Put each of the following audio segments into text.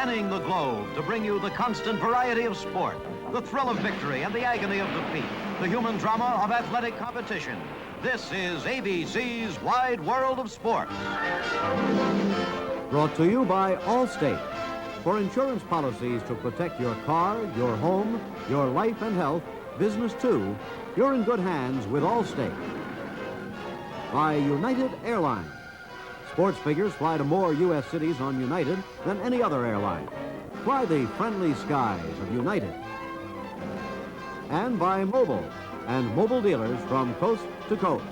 spanning the globe to bring you the constant variety of sport, the thrill of victory and the agony of defeat, the human drama of athletic competition. This is ABC's Wide World of Sport. Brought to you by Allstate. For insurance policies to protect your car, your home, your life and health, business too, you're in good hands with Allstate. By United Airlines. Sports figures fly to more U.S. cities on United than any other airline. Fly the friendly skies of United. And by Mobile, and mobile dealers from coast to coast.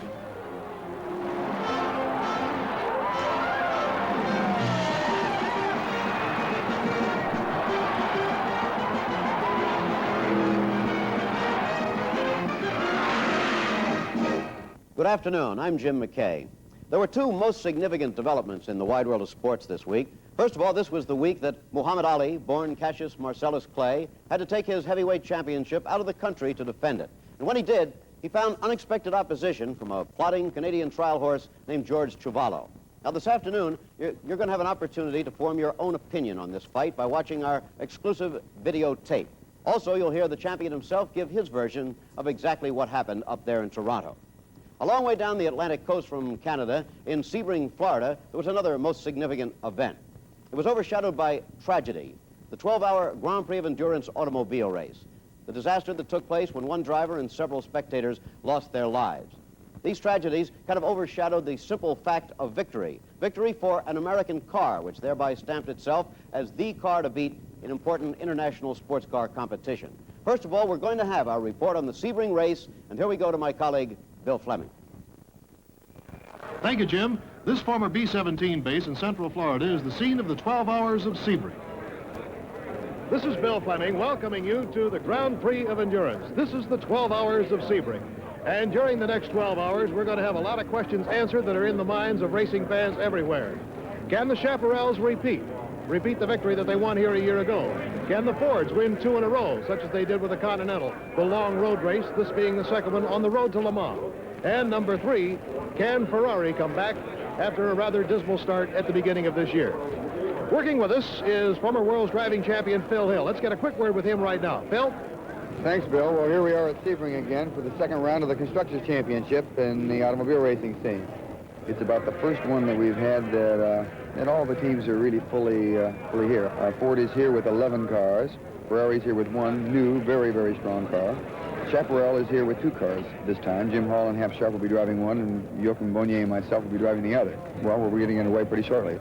Good afternoon. I'm Jim McKay. There were two most significant developments in the wide world of sports this week. First of all, this was the week that Muhammad Ali, born Cassius Marcellus Clay, had to take his heavyweight championship out of the country to defend it. And when he did, he found unexpected opposition from a plodding Canadian trial horse named George Chuvalo. Now, this afternoon, you're going to have an opportunity to form your own opinion on this fight by watching our exclusive videotape. Also, you'll hear the champion himself give his version of exactly what happened up there in Toronto. A long way down the Atlantic coast from Canada, in Sebring, Florida, there was another most significant event. It was overshadowed by tragedy, the 12-hour Grand Prix of Endurance automobile race, the disaster that took place when one driver and several spectators lost their lives. These tragedies kind of overshadowed the simple fact of victory. Victory for an American car, which thereby stamped itself as the car to beat in important international sports car competition. First of all, we're going to have our report on the Sebring race, and here we go to my colleague, Bill Fleming. Thank you, Jim. This former B-17 base in Central Florida is the scene of the 12 Hours of Sebring. This is Bill Fleming welcoming you to the Grand Prix of Endurance. This is the 12 Hours of Sebring. And during the next 12 hours, we're going to have a lot of questions answered that are in the minds of racing fans everywhere. Can the Chaparrals repeat the victory that they won here a year ago? Can the Fords win 2 in a row, such as they did with the Continental, the long road race, this being the second one on the road to Le Mans? And number 3, can Ferrari come back after a rather dismal start at the beginning of this year? Working with us is former world's driving champion Phil Hill. Let's get a quick word with him right now. Phil? Thanks, Bill. Well, here we are at Sebring again for the second round of the Constructors' Championship in the automobile racing scene. It's about the first one that we've had that all the teams are really fully here. Ford is here with 11 cars. Ferrari's here with 1 new, very, very strong car. Chaparral is here with 2 cars this time. Jim Hall and Hap Sharp will be driving one, and Joachim Bonnier and myself will be driving the other. Well, we're getting underway pretty shortly.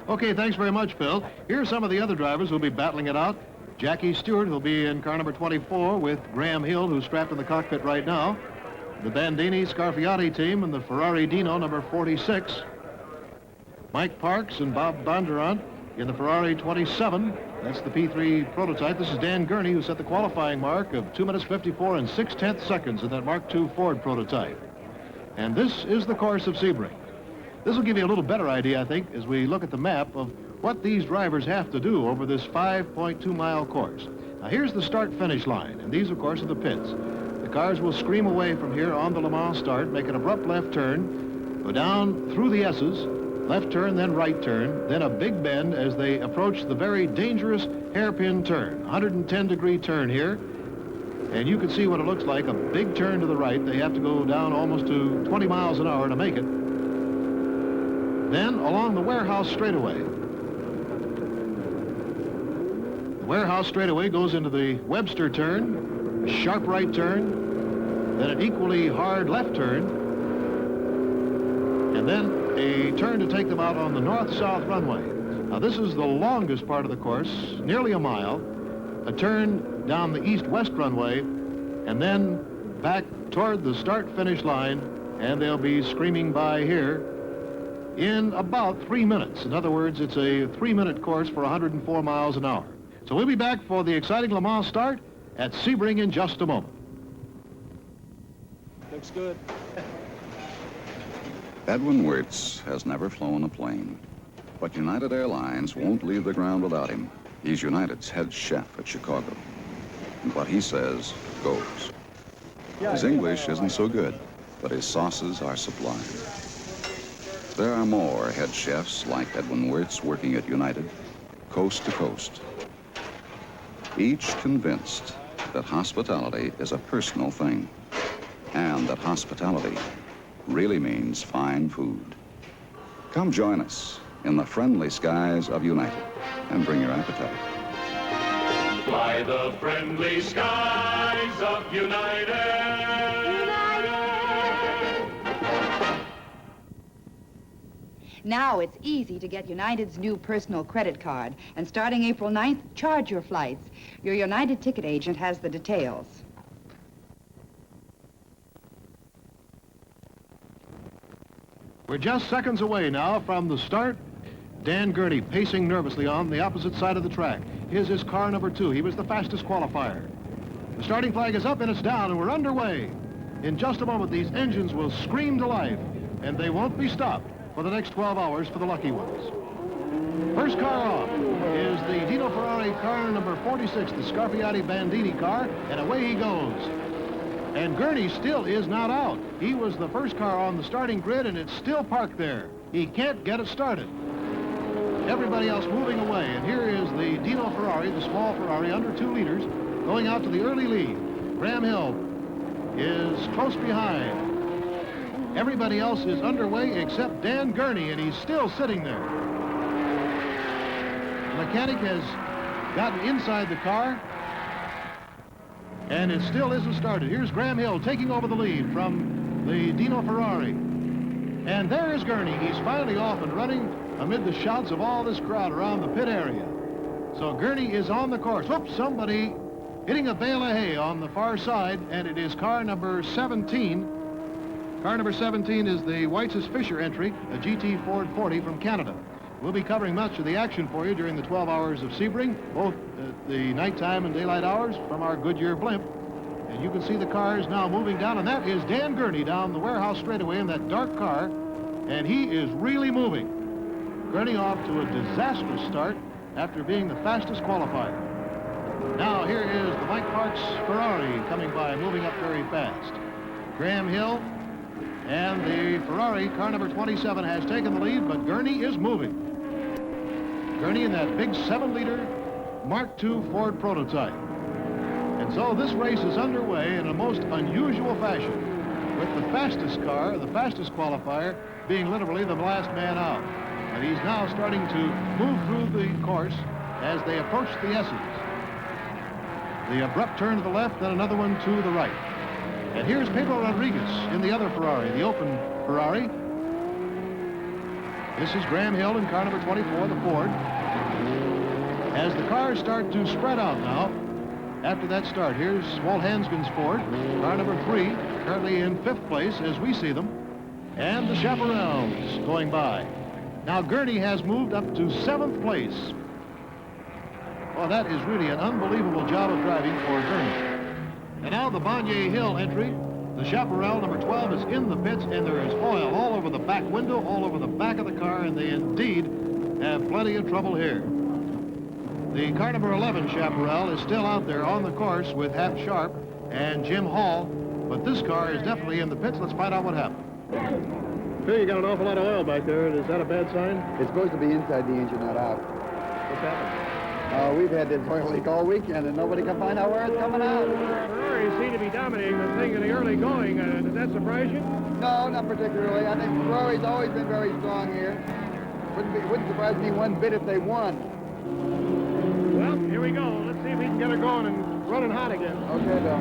Okay, thanks very much, Phil. Here are some of the other drivers who'll be battling it out. Jackie Stewart, who'll be in car number 24 with Graham Hill, who's strapped in the cockpit right now. The Bandini Scarfiotti team and the Ferrari Dino number 46. Mike Parks and Bob Bondurant in the Ferrari 27. That's the P3 prototype. This is Dan Gurney, who set the qualifying mark of 2 minutes 54 and 6/10 seconds in that Mark II Ford prototype. And this is the course of Sebring. This will give you a little better idea, I think, as we look at the map of what these drivers have to do over this 5.2-mile course. Now, here's the start-finish line, and these, of course, are the pits. The cars will scream away from here on the Le Mans start, make an abrupt left turn, go down through the S's, left turn, then right turn, then a big bend as they approach the very dangerous hairpin turn, 110-degree turn here. And you can see what it looks like, a big turn to the right. They have to go down almost to 20 miles an hour to make it. Then along the warehouse straightaway. The warehouse straightaway goes into the Webster turn, a sharp right turn, then an equally hard left turn, and then a turn to take them out on the north-south runway. Now, this is the longest part of the course, nearly a mile, a turn down the east-west runway, and then back toward the start-finish line, and they'll be screaming by here in about 3 minutes. In other words, it's a 3-minute course for 104 miles an hour. So we'll be back for the exciting Le Mans start at Sebring in just a moment. Looks good. Edwin Wirtz has never flown a plane, but United Airlines won't leave the ground without him. He's United's head chef at Chicago, and what he says goes. His English isn't so good, but his sauces are sublime. There are more head chefs like Edwin Wirtz working at United, coast to coast. Each convinced that hospitality is a personal thing, and that hospitality really means fine food. Come join us in the friendly skies of United and bring your appetite. By the friendly skies of United. Now it's easy to get United's new personal credit card. And starting April 9th, charge your flights. Your United ticket agent has the details. We're just seconds away now from the start. Dan Gurney pacing nervously on the opposite side of the track. Here's his car number 2. He was the fastest qualifier. The starting flag is up and it's down and we're underway. In just a moment, these engines will scream to life, and they won't be stopped for the next 12 hours for the lucky ones. First car off is the Dino Ferrari car number 46, the Scarfiotti Bandini car, and away he goes. And Gurney still is not out. He was the first car on the starting grid, and it's still parked there. He can't get it started. Everybody else moving away, and here is the Dino Ferrari, the small Ferrari, under 2 liters, going out to the early lead. Graham Hill is close behind. Everybody else is underway except Dan Gurney, and he's still sitting there. The mechanic has gotten inside the car, and it still isn't started. Here's Graham Hill taking over the lead from the Dino Ferrari. And there is Gurney. He's finally off and running amid the shouts of all this crowd around the pit area. So Gurney is on the course. Whoops, somebody hitting a bale of hay on the far side, and it is car number 17. Car number 17 is the Weitz's Fisher entry, a GT Ford 40 from Canada. We'll be covering much of the action for you during the 12 hours of Sebring, both the nighttime and daylight hours from our Goodyear blimp. And you can see the cars now moving down, and that is Dan Gurney down the warehouse straightaway in that dark car, and he is really moving. Gurney off to a disastrous start after being the fastest qualifier. Now here is the Mike Parks Ferrari coming by, moving up very fast. Graham Hill and the Ferrari, car number 27, has taken the lead, but Gurney is moving. Gurney in that big 7-liter Mark II Ford prototype. And so this race is underway in a most unusual fashion, with the fastest car, the fastest qualifier, being literally the last man out. And he's now starting to move through the course as they approach the S's. The abrupt turn to the left, then another one to the right. And here's Pedro Rodriguez in the other Ferrari, the open Ferrari. This is Graham Hill in car number 24, the Ford. As the cars start to spread out now, after that start, here's Walt Hansgen's Ford, car number 3, currently in 5th place as we see them, and the Chaparrals going by. Now Gurney has moved up to 7th place. Oh, that is really an unbelievable job of driving for Gurney. And now the Bonnier Hill entry. The Chaparral number 12 is in the pits, and there is oil all over the back window, all over the back of the car, and they indeed have plenty of trouble here. The car number 11 Chaparral is still out there on the course with Hap Sharp and Jim Hall, but this car is definitely in the pits. Let's find out what happened. Phil, you got an awful lot of oil back there. Is that a bad sign? It's supposed to be inside the engine, not out. What's happened? We've had this oil leak all weekend, and nobody can find out where it's coming out. Ferrari seem to be dominating the thing in the early going. Does that surprise you? No, not particularly. I think Ferrari's always been very strong here. Wouldn't surprise me one bit if they won. Well, here we go. Let's see if we can get her going and running hot again. Okay, Bill.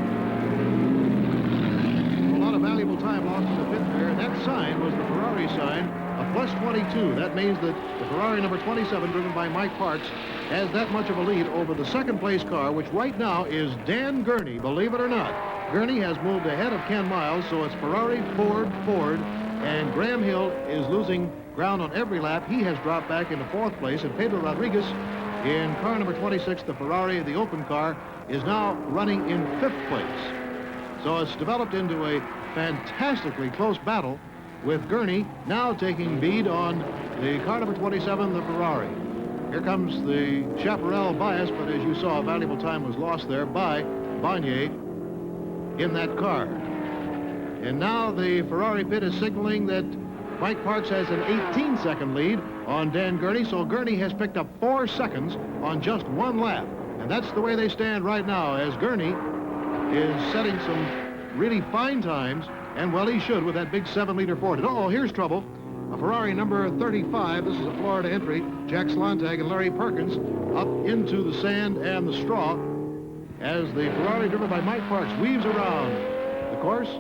A lot of valuable time lost in the pit there. That sign was the Ferrari sign, a plus 22. That means that the Ferrari number 27, driven by Mike Parks, has that much of a lead over the second place car, which right now is Dan Gurney, believe it or not. Gurney has moved ahead of Ken Miles, so it's Ferrari, Ford, and Graham Hill is losing ground on every lap. He has dropped back into 4th place, and Pedro Rodriguez in car number 26, the Ferrari, the open car, is now running in 5th place. So it's developed into a fantastically close battle, with Gurney now taking lead on the car number 27, the Ferrari. Here comes the Chaparral bias, but as you saw, valuable time was lost there by Bonnier in that car. And now the Ferrari pit is signaling that Mike Parks has an 18-second lead on Dan Gurney, so Gurney has picked up 4 seconds on just 1 lap. And that's the way they stand right now, as Gurney is setting some really fine times, and well, he should with that big 7-liter Ford. Oh, here's trouble. A Ferrari number 35, this is a Florida entry, Jack Slontag and Larry Perkins up into the sand and the straw as the Ferrari driven by Mike Parks weaves around the course,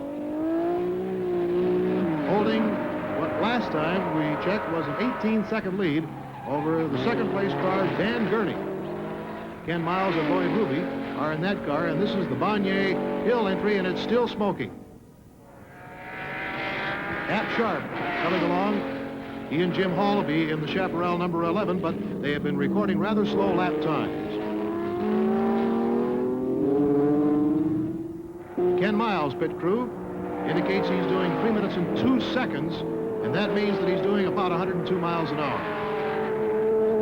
holding what last time we checked was an 18-second lead over the second-place car, Dan Gurney. Ken Miles and Lloyd Ruby are in that car, and this is the Bonnier Hill entry, and it's still smoking. At Sharp coming along. He and Jim Hall will be in the Chaparral number 11, but they have been recording rather slow lap times. Ken Miles' pit crew indicates he's doing 3 minutes and 2 seconds, and that means that he's doing about 102 miles an hour.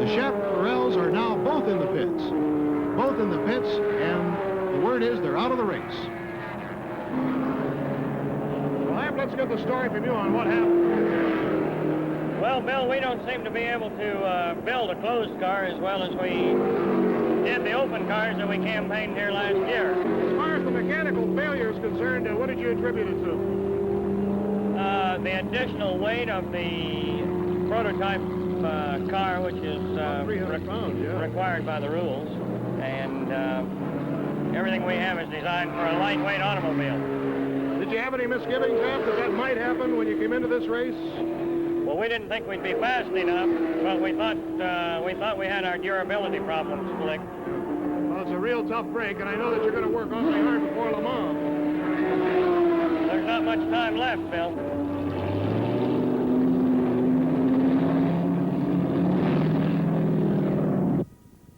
The Chaparrals are now both in the pits. Both in the pits, and the word is they're out of the race. Let's get the story from you on what happened. Well, Bill, we don't seem to be able to build a closed car as well as we did the open cars that we campaigned here last year. As far as the mechanical failure is concerned, what did you attribute it to? The additional weight of the prototype car, which is 300 pounds, yeah, required by the rules, and everything we have is designed for a lightweight automobile. Did you have any misgivings after that might happen when you came into this race? Well, we didn't think we'd be fast enough, but we thought we had our durability problems flicked. Well, it's a real tough break, and I know that you're going to work awfully hard before Le Mans. There's not much time left, Bill.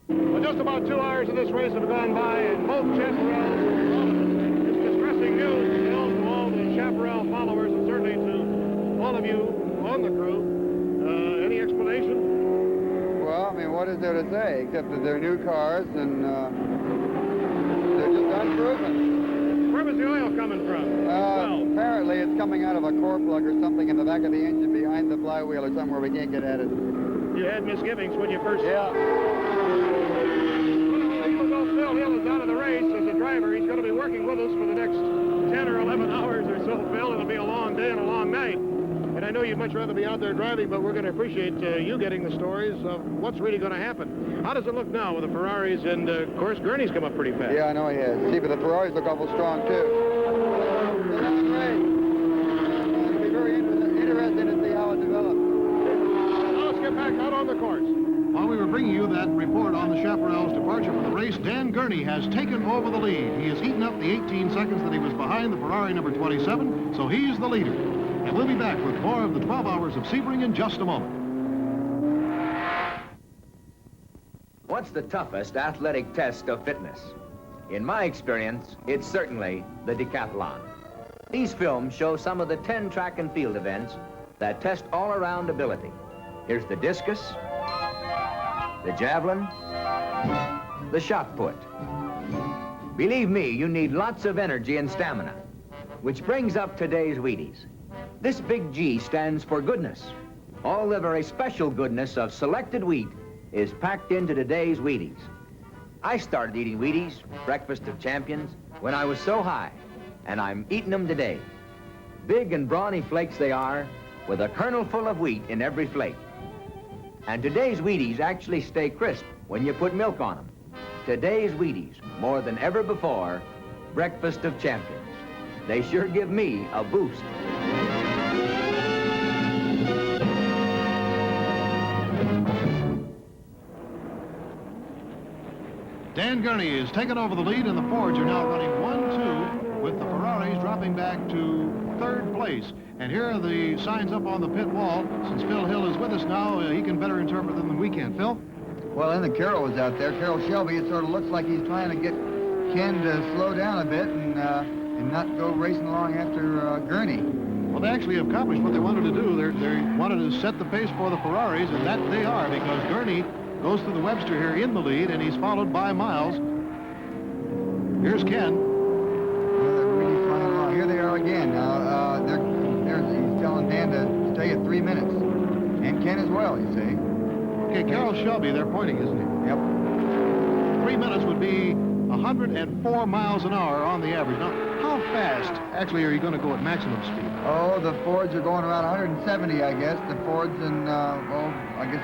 Well, just about 2 hours of this race have gone by, and both Chaparrals, it's distressing news to all the Chaparral followers, and certainly to all of you on the crew. Any explanation? Well, I mean, what is there to say, except that they're new cars, and they're just unproven. Where was the oil coming from? Apparently it's coming out of a core plug or something in the back of the engine behind the flywheel or somewhere we can't get at it. You had misgivings when you first... Yeah. Even though Phil Hill is out of the race as a driver, he's going to be working with us for the next 10 or 11 hours or so, Phil. It'll be a long day and a long night. And I know you'd much rather be out there driving, but we're going to appreciate you getting the stories of what's really going to happen. How does it look now with the Ferraris? And, of course, Gurney's come up pretty fast. Yeah, I know he has. See, but the Ferraris look awful strong, too. So that's great. It'll be very interesting to see how it develops. Now let's get back out on the course. While we were bringing you that report on the Chaparral's departure for the race, Dan Gurney has taken over the lead. He has eaten up the 18 seconds that he was behind the Ferrari number 27, so he's the leader. And we'll be back with more of the 12 Hours of Sebring in just a moment. What's the toughest athletic test of fitness? In my experience, it's certainly the decathlon. These films show some of the 10 track and field events that test all-around ability. Here's the discus, the javelin, the shot put. Believe me, you need lots of energy and stamina, which brings up today's Wheaties. This big G stands for goodness. All the very special goodness of selected wheat is packed into today's Wheaties. I started eating Wheaties, breakfast of champions, when I was so high, and I'm eating them today. Big and brawny flakes they are, with a kernel full of wheat in every flake. And today's Wheaties actually stay crisp when you put milk on them. Today's Wheaties, more than ever before, breakfast of champions. They sure give me a boost. Dan Gurney has taken over the lead, and the Fords are now running 1-2, with the Ferraris dropping back to third place. And here are the signs up on the pit wall. Since Phil Hill is with us now, he can better interpret them than we can. Phil? Well, then Carroll was out there. Carroll Shelby, it sort of looks like he's trying to get Ken to slow down a bit and not go racing along after Gurney. Well, they actually accomplished what they wanted to do. They wanted to set the pace for the Ferraris, and that they are, because Gurney goes through the Webster here in the lead, and he's followed by Miles. Here's Ken. They're really flying along. Here they are again. Now, he's telling Dan to stay at 3 minutes. And Ken as well, you see. Okay, Carroll Shelby, they're pointing, isn't he? Yep. 3 minutes would be 104 miles an hour on the average. Now, how fast, actually, are you going to go at maximum speed? Oh, the Fords are going around 170, I guess. The Fords and, well, I guess,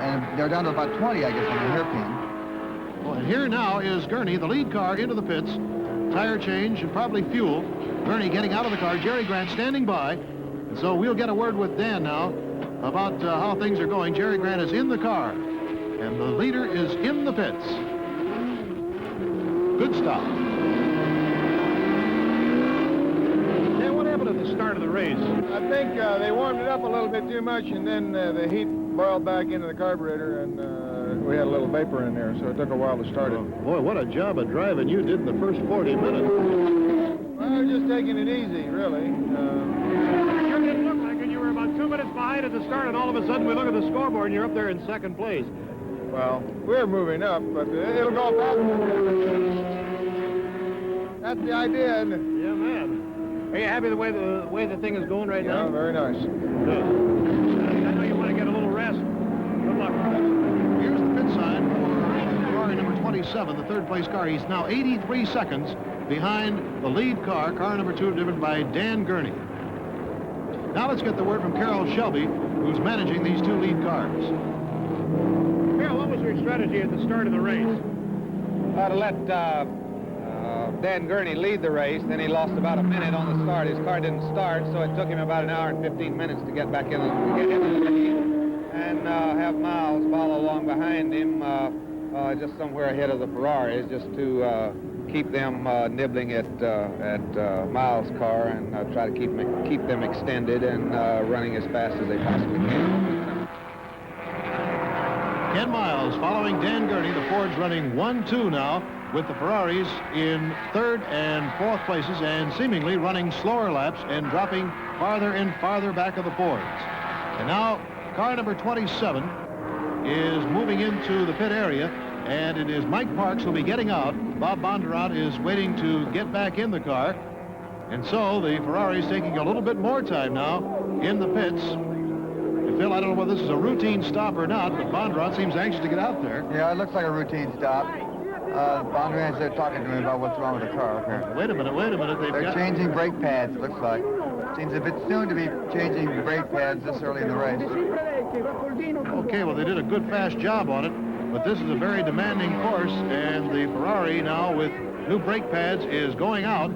and they're down to about 20, I guess, on the hairpin. Well, and here now is Gurney, the lead car, into the pits. Tire change and probably fuel. Gurney getting out of the car. Jerry Grant standing by. And so we'll get a word with Dan now about how things are going. Jerry Grant is in the car, and the leader is in the pits. Good stop. Dan, what happened at the start of the race? I think they warmed it up a little bit too much, and then the heat boiled back into the carburetor, and we had a little vapor in there, so it took a while to start it. Boy, what a job of driving you did in the first 40 minutes. Well, I was just taking it easy, really. Sure didn't look like it. You were about 2 minutes behind at the start, and all of a sudden we look at the scoreboard, and you're up there in second place. Well, we're moving up, but it'll go fast. That's the idea, isn't it? Yeah, man. Are you happy the way the thing is going right now? Yeah, very nice. Good. I know you want to get a little rest. Good luck. Here's the pit sign for Ferrari number 27, the third place car. He's now 83 seconds behind the lead car, car number 2, driven by Dan Gurney. Now let's get the word from Carroll Shelby, who's managing these 2 lead cars. Carroll, what was your strategy at the start of the race? To let Dan Gurney lead the race. Then he lost about a minute on the start. His car didn't start, so it took him about an hour and 15 minutes to get back in the lead and have Miles follow along behind him, just somewhere ahead of the Ferraris, just to keep them nibbling at Miles' car and try to keep them extended and running as fast as they possibly can. Ken Miles following Dan Gurney. The Ford's running 1-2 now, with the Ferraris in 3rd and 4th places and seemingly running slower laps and dropping farther and farther back of the Fords. And now car number 27 is moving into the pit area, and it is Mike Parks who'll be getting out. Bob Bondurant is waiting to get back in the car, and so the Ferrari's taking a little bit more time now in the pits. Phil, I don't know whether this is a routine stop or not, but Bondurant seems anxious to get out there. Yeah, it looks like a routine stop. Bondurant's there talking to me about what's wrong with the car, apparently. Wait a minute. They're changing brake pads, it looks like. Seems a bit soon to be changing brake pads this early in the race. Okay, well, they did a good, fast job on it, but this is a very demanding course, and the Ferrari now with new brake pads is going out,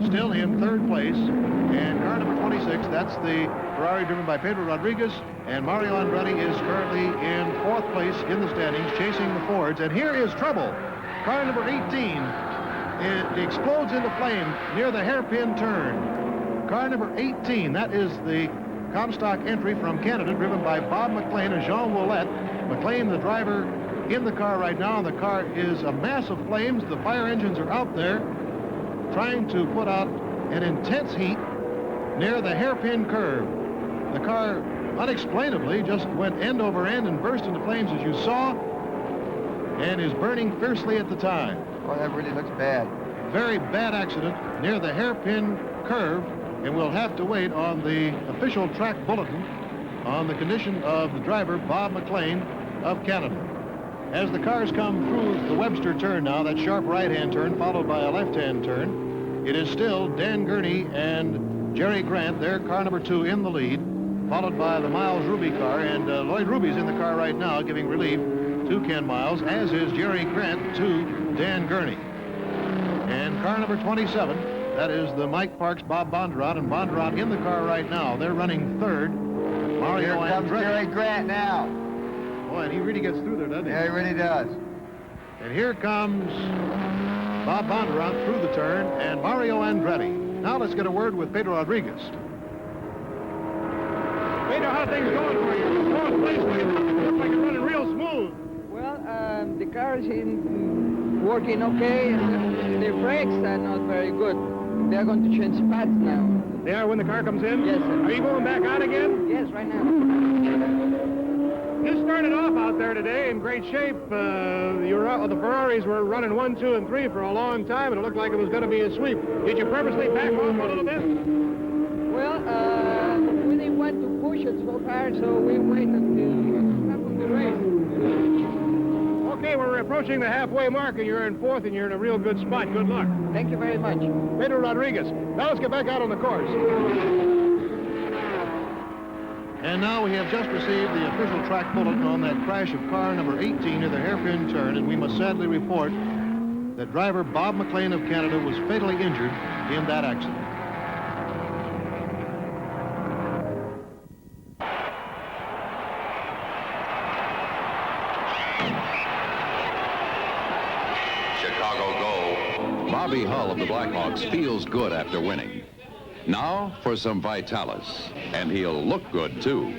still in 3rd place, and car number 26, that's the Ferrari driven by Pedro Rodriguez, and Mario Andretti is currently in 4th place in the standings, chasing the Fords, and here is trouble. Car number 18, it explodes into flame near the hairpin turn. Car number 18, that is the Comstock entry from Canada, driven by Bob McLean and Jean Ouellette. McLean, the driver, in the car right now. The car is a mass of flames. The fire engines are out there trying to put out an intense heat near the hairpin curve. The car, unexplainably, just went end over end and burst into flames, as you saw, and is burning fiercely at the time. Well, that really looks bad. Very bad accident near the hairpin curve, and we'll have to wait on the official track bulletin on the condition of the driver, Bob McLean of Canada. As the cars come through the Webster turn now, that sharp right-hand turn followed by a left-hand turn, it is still Dan Gurney and Jerry Grant, their car number 2, in the lead, followed by the Miles Ruby car, and Lloyd Ruby's in the car right now giving relief to Ken Miles, as is Jerry Grant to Dan Gurney. And car number 27, that is the Mike Parks, Bob Bondurant, and Bondurant in the car right now. They're running 3rd. Mario Here comes Andretti. Jerry Grant now. Boy, and he really gets through there, doesn't he? Yeah, he really does. And here comes Bob Bondurant through the turn, and Mario Andretti. Now let's get a word with Pedro Rodriguez. Pedro, how are things going for you? Fourth place, looks like you're running real smooth. Well, the car is working okay, and the brakes are not very good. They're going to change pads now. They are when the car comes in? Yes, sir. Are you going back on again? Yes, right now. You started off out there today in great shape. The Ferraris were running 1, 2, and 3 for a long time, and it looked like it was going to be a sweep. Did you purposely back off a little bit? Well, we didn't want to push it so hard, so we wait until the top of the race. Okay, we're approaching the halfway mark, and you're in fourth, and you're in a real good spot. Good luck. Thank you very much. Pedro Rodriguez. Now let's get back out on the course. And now we have just received the official track bulletin on that crash of car number 18 near the hairpin turn, and we must sadly report that driver Bob McLean of Canada was fatally injured in that accident. Chicago go. Bobby Hull of the Blackhawks feels good after winning. Now for some Vitalis, and he'll look good too.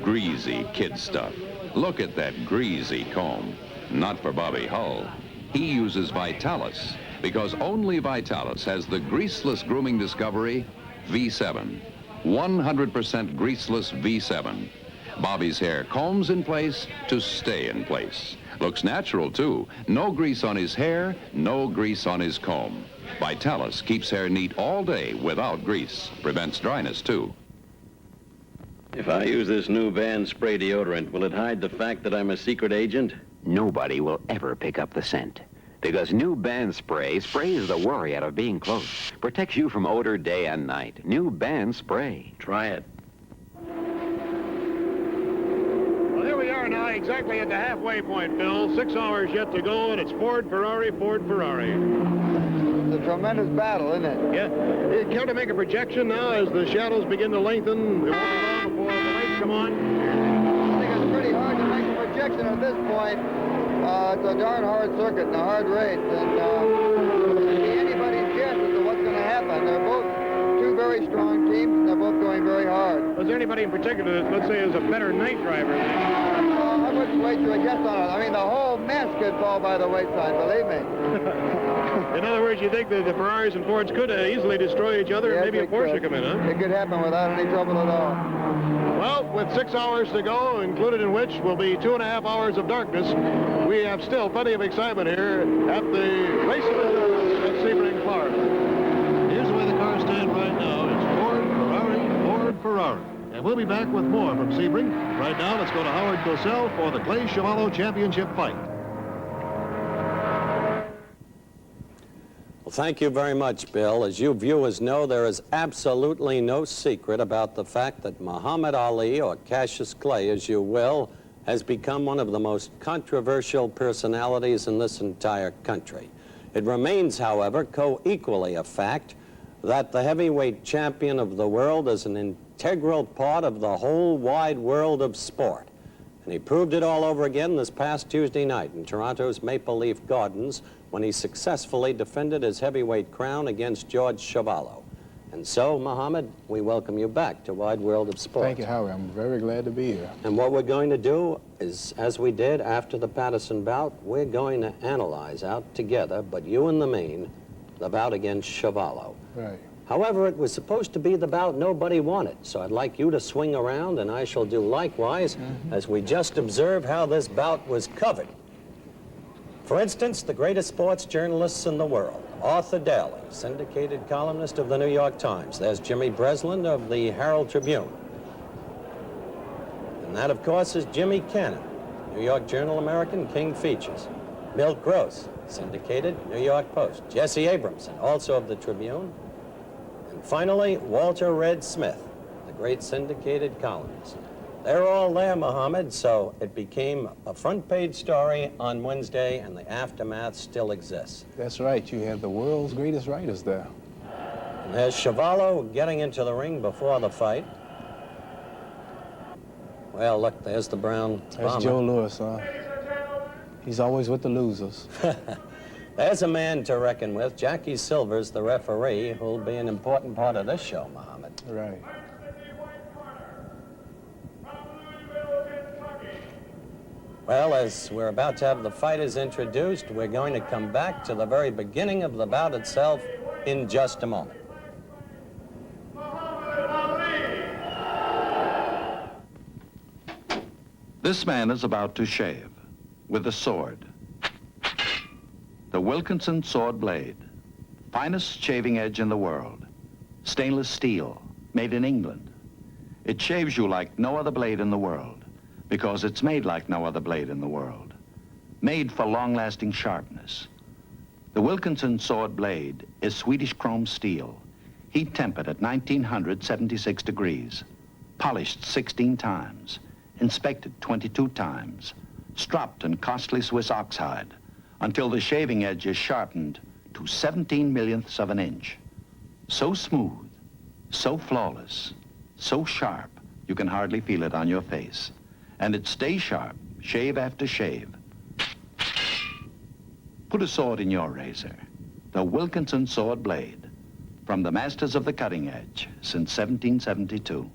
Greasy kid stuff. Look at that greasy comb. Not for Bobby Hull. He uses Vitalis because only Vitalis has the greaseless grooming discovery V7. 100% greaseless V7. Bobby's hair combs in place to stay in place. Looks natural too. No grease on his hair, no grease on his comb. Vitalis keeps hair neat all day without grease. Prevents dryness, too. If I use this new Van spray deodorant, will it hide the fact that I'm a secret agent? Nobody will ever pick up the scent. Because new Band Spray sprays the worry out of being close. Protects you from odor day and night. New Band Spray. Try it. Well, here we are now, exactly at the halfway point, Bill. 6 hours yet to go, and it's Ford, Ferrari, Ford, Ferrari. It's a tremendous battle, isn't it? Yeah. You care to make a projection now as the shadows begin to lengthen? It won't be long before the lights come on. I think it's pretty hard to make a projection at this point. It's a darn hard circuit and a hard race, and it'd be anybody's guess as to what's going to happen. They're both two very strong teams, and they're both going very hard. Was there anybody in particular that, let's say, is a better night driver? I wouldn't wager a guess on it. I mean, the whole mess could fall by the wayside, believe me. In other words, you think that the Ferraris and Fords could easily destroy each other, Yes, and maybe a Porsche come in, huh? It could happen without any trouble at all. Well, with 6 hours to go, included in which will be 2.5 hours of darkness, we have still plenty of excitement here at the race at Sebring, Florida. Here's the way the cars stand right now. It's Ford, Ferrari, Ford, Ferrari. And we'll be back with more from Sebring. Right now, let's go to Howard Cosell for the Clay Chuvalo Championship fight. Well, thank you very much, Bill. As you viewers know, there is absolutely no secret about the fact that Muhammad Ali, or Cassius Clay, as you will, has become one of the most controversial personalities in this entire country. It remains, however, co-equally a fact that the heavyweight champion of the world is an integral part of the whole wide world of sport. And he proved it all over again this past Tuesday night in Toronto's Maple Leaf Gardens when he successfully defended his heavyweight crown against George Chuvalo. And so, Muhammad, we welcome you back to Wide World of Sport. Thank you, Howard. I'm very glad to be here. And what we're going to do is, as we did after the Patterson bout, we're going to analyze out together, but you in the main, the bout against Chuvalo. Right. However, it was supposed to be the bout nobody wanted, so I'd like you to swing around, and I shall do likewise as we just observe how this bout was covered. For instance, the greatest sports journalists in the world, Arthur Daly, syndicated columnist of the New York Times. There's Jimmy Breslin of the Herald Tribune. And that, of course, is Jimmy Cannon, New York Journal American, King Features. Milt Gross, syndicated New York Post. Jesse Abramson, also of the Tribune. And finally, Walter Red Smith, the great syndicated columnist. They're all there, Muhammad, so it became a front-page story on Wednesday, and the aftermath still exists. That's right. You have the world's greatest writers there. And there's Chuvalo getting into the ring before the fight. Well, look, there's the brown bomber. That's Joe Louis, huh? He's always with the losers. There's a man to reckon with. Jackie Silver's the referee, who'll be an important part of this show, Muhammad. Right. Well, as we're about to have the fighters introduced, we're going to come back to the very beginning of the bout itself in just a moment. This man is about to shave with a sword. The Wilkinson sword blade, finest shaving edge in the world. Stainless steel, made in England. It shaves you like no other blade in the world because it's made like no other blade in the world. Made for long-lasting sharpness. The Wilkinson sword blade is Swedish chrome steel, heat tempered at 1976 degrees, polished 16 times, inspected 22 times, stropped in costly Swiss oxhide until the shaving edge is sharpened to 17 millionths of an inch. So smooth, so flawless, so sharp, you can hardly feel it on your face. And it stays sharp, shave after shave. Put a sword in your razor. The Wilkinson sword blade, from the masters of the cutting edge since 1772.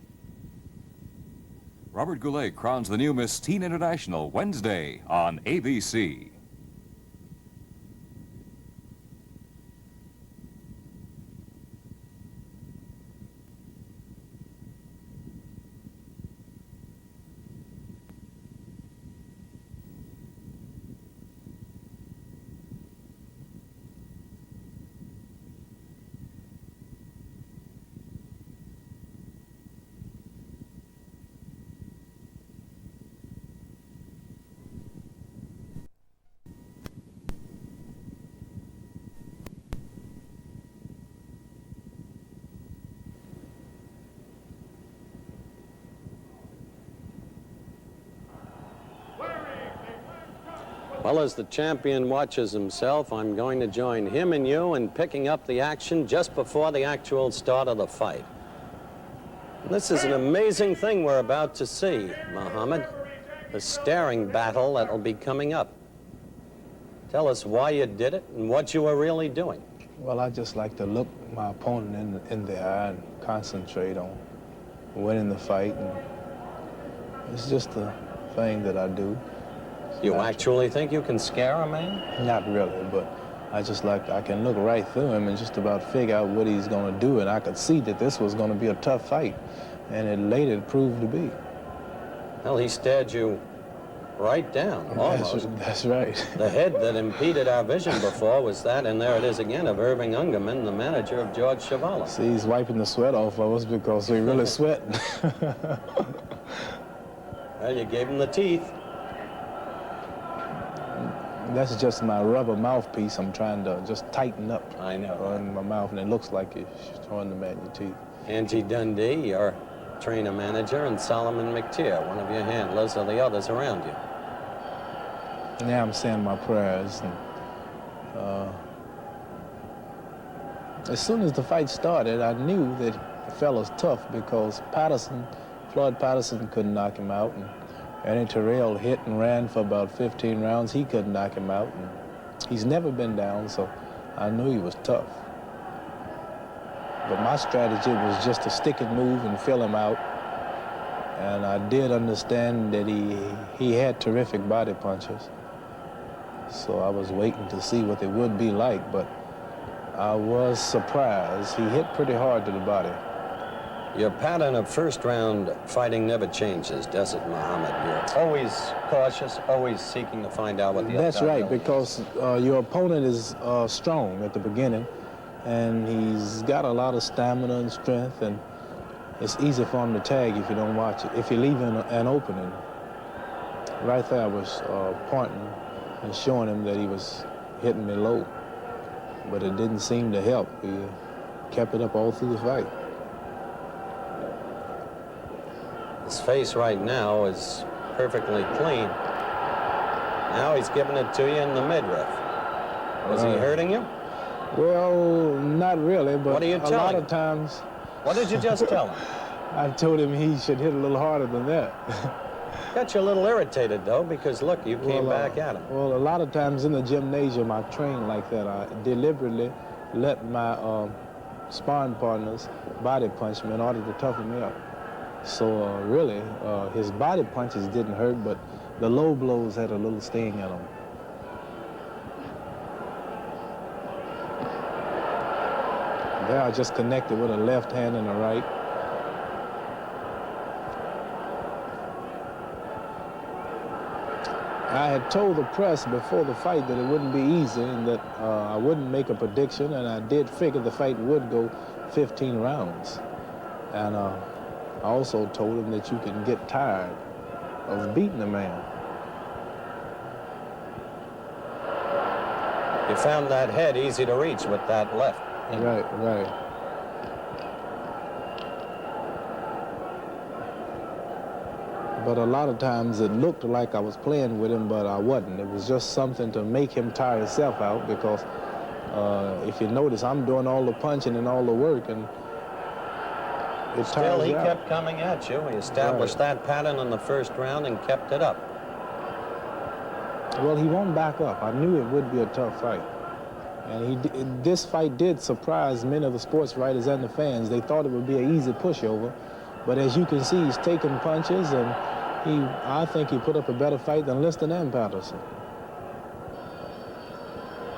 Robert Goulet crowns the new Miss Teen International Wednesday on ABC. Well, as the champion watches himself, I'm going to join him and you in picking up the action just before the actual start of the fight. This is an amazing thing we're about to see, Muhammad. The staring battle that'll be coming up. Tell us why you did it and what you were really doing. Well, I just like to look my opponent in the eye and concentrate on winning the fight. And it's just a thing that I do. You actually think you can scare a man? Not really, but I can look right through him and just about figure out what he's going to do, and I could see that this was going to be a tough fight, and it later proved to be. Well, he stared you right down, almost. That's right. The head that impeded our vision before was that, and there it is again, of Irving Ungerman, the manager of George Chuvalo. See, he's wiping the sweat off of us because we really sweating. Well, you gave him the teeth. That's just my rubber mouthpiece. I'm trying to just tighten up. I know. In my mouth, and it looks like you're throwing them at your teeth. Angie Dundee, your trainer manager, and Solomon McTeer, one of your handlers, or the others around you. Now I'm saying my prayers. And, as soon as the fight started, I knew that the fellow's tough because Floyd Patterson couldn't knock him out. And Ernie Terrell hit and ran for about 15 rounds. He couldn't knock him out. And he's never been down, so I knew he was tough. But my strategy was just to stick and move and fill him out. And I did understand that he had terrific body punches. So I was waiting to see what they would be like, but I was surprised. He hit pretty hard to the body. Your pattern of first-round fighting never changes, does it, Muhammad? You're always cautious, always seeking to find out what the other guy That's right, knows. because your opponent is strong at the beginning, and he's got a lot of stamina and strength, and it's easy for him to tag if you don't watch it, if you leave an opening. Right there I was pointing and showing him that he was hitting me low, but it didn't seem to help. He kept it up all through the fight. His face right now is perfectly clean. Now he's giving it to you in the midriff. Was he hurting you? Well, not really, but What are you a lot telling of him? times... What did you just tell him? I told him he should hit a little harder than that. Got you a little irritated, though, because, look, you came back at him. Well, a lot of times in the gymnasium, I train like that. I deliberately let my sparring partners body punch me in order to toughen me up. So really, his body punches didn't hurt, but the low blows had a little sting in them. There I just connected with a left hand and a right. I had told the press before the fight that it wouldn't be easy and that I wouldn't make a prediction, and I did figure the fight would go 15 rounds. And I also told him that you can get tired of beating a man. You found that head easy to reach with that left. Right, right. But a lot of times it looked like I was playing with him, but I wasn't. It was just something to make him tire himself out, because if you notice, I'm doing all the punching and all the work, and it Still, tires he you out. kept coming at you. He established that pattern in the first round and kept it up. Well, he won't back up. I knew it would be a tough fight. And this fight did surprise many of the sports writers and the fans. They thought it would be an easy pushover. But as you can see, he's taking punches, and I think he put up a better fight than Liston and Patterson.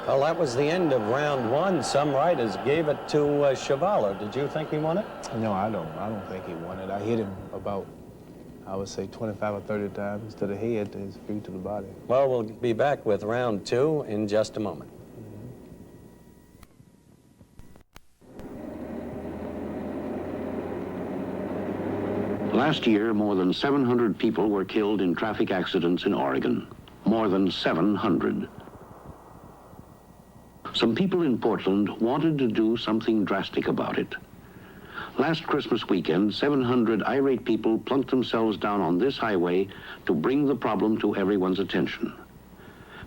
Well, that was the end of round one. Some writers gave it to Chuvalo. Did you think he won it? No, I don't think he won it. I hit him about, I would say, 25 or 30 times to the head, to his feet, to the body. Well, we'll be back with round two in just a moment. Last year, more than 700 people were killed in traffic accidents in Oregon. More than 700. Some people in Portland wanted to do something drastic about it. Last Christmas weekend, 700 irate people plunked themselves down on this highway to bring the problem to everyone's attention.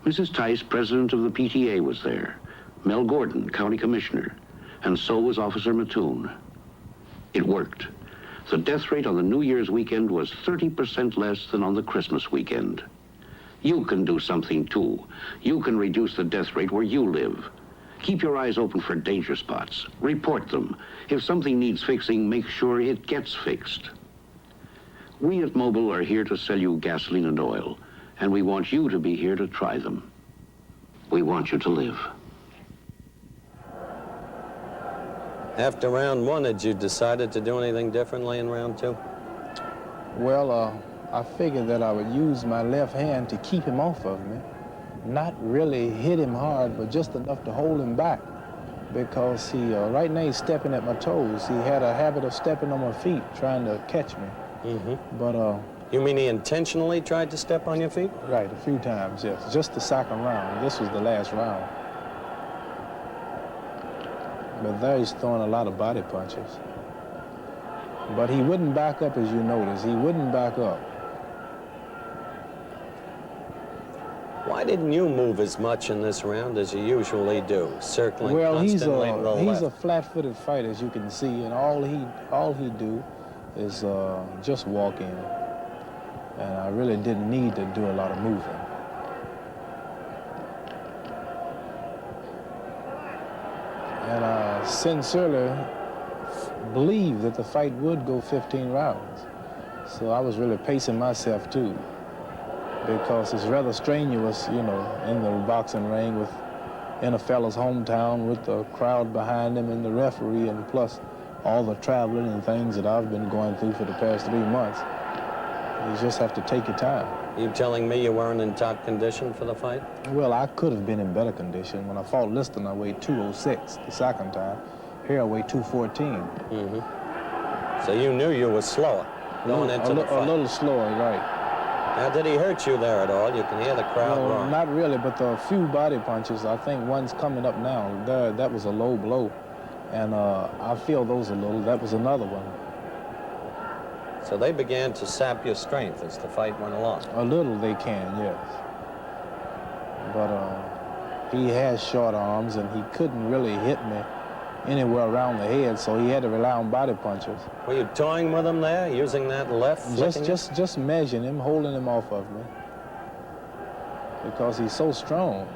Mrs. Tice, president of the PTA, was there. Mel Gordon, county commissioner. And so was Officer Mattoon. It worked. The death rate on the New Year's weekend was 30% less than on the Christmas weekend. You can do something too. You can reduce the death rate where you live. Keep your eyes open for danger spots. Report them. If something needs fixing, make sure it gets fixed. We at Mobil are here to sell you gasoline and oil, and we want you to be here to try them. We want you to live. After round one, had you decided to do anything differently in round two? Well, I figured that I would use my left hand to keep him off of me. Not really hit him hard, but just enough to hold him back. Because right now he's stepping at my toes. He had a habit of stepping on my feet, trying to catch me. Mm-hmm. But you mean he intentionally tried to step on your feet? Right, a few times, yes. Just the second round. This was the last round. But there he's throwing a lot of body punches. But he wouldn't back up, as you notice. He wouldn't back up. Why didn't you move as much in this round as you usually do, circling constantly to the left? He's a flat-footed fighter, as you can see, and all he do is just walk in. And I really didn't need to do a lot of moving. And I sincerely believed that the fight would go 15 rounds. So I was really pacing myself, too, because it's rather strenuous, you know, in the boxing ring in a fella's hometown with the crowd behind him and the referee, and plus all the traveling and things that I've been going through for the past 3 months. You just have to take your time. You telling me you weren't in top condition for the fight? Well, I could have been in better condition. When I fought Liston, I weighed 206 the second time. Here I weighed 214. Mm-hmm. So you knew you were slower going into the fight? A little slower, right. Now, did he hurt you there at all? You can hear the crowd roaring. Not really, but the few body punches, I think one's coming up now. That was a low blow, and I feel those a little. That was another one. So they began to sap your strength as the fight went along? A little they can, yes. But he has short arms, and he couldn't really hit me anywhere around the head, so he had to rely on body punches. Were you toying with him there, using that left? Just measuring him, holding him off of me, because he's so strong.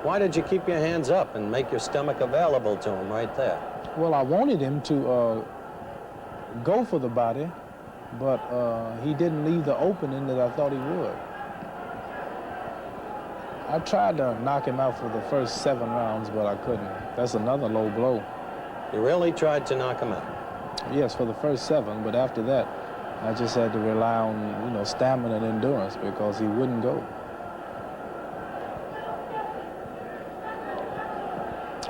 Why did you keep your hands up and make your stomach available to him right there? Well, I wanted him to go for the body, but he didn't leave the opening that I thought he would. I tried to knock him out for the first 7 rounds, but I couldn't. That's another low blow. You really tried to knock him out? Yes, for the first 7, but after that, I just had to rely on, you know, stamina and endurance, because he wouldn't go.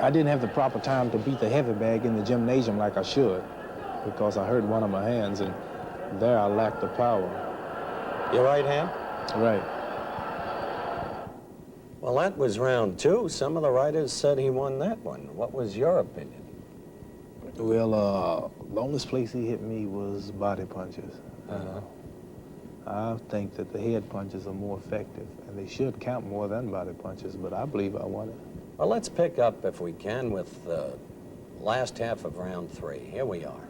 I didn't have the proper time to beat the heavy bag in the gymnasium like I should. because I hurt one of my hands, and there I lacked the power. Your right hand? Right. Well, that was round 2. Some of the writers said he won that one. What was your opinion? Well, the only place he hit me was body punches. I think that the head punches are more effective, and they should count more than body punches, but I believe I won it. Well, let's pick up, if we can, with the last half of round 3. Here we are.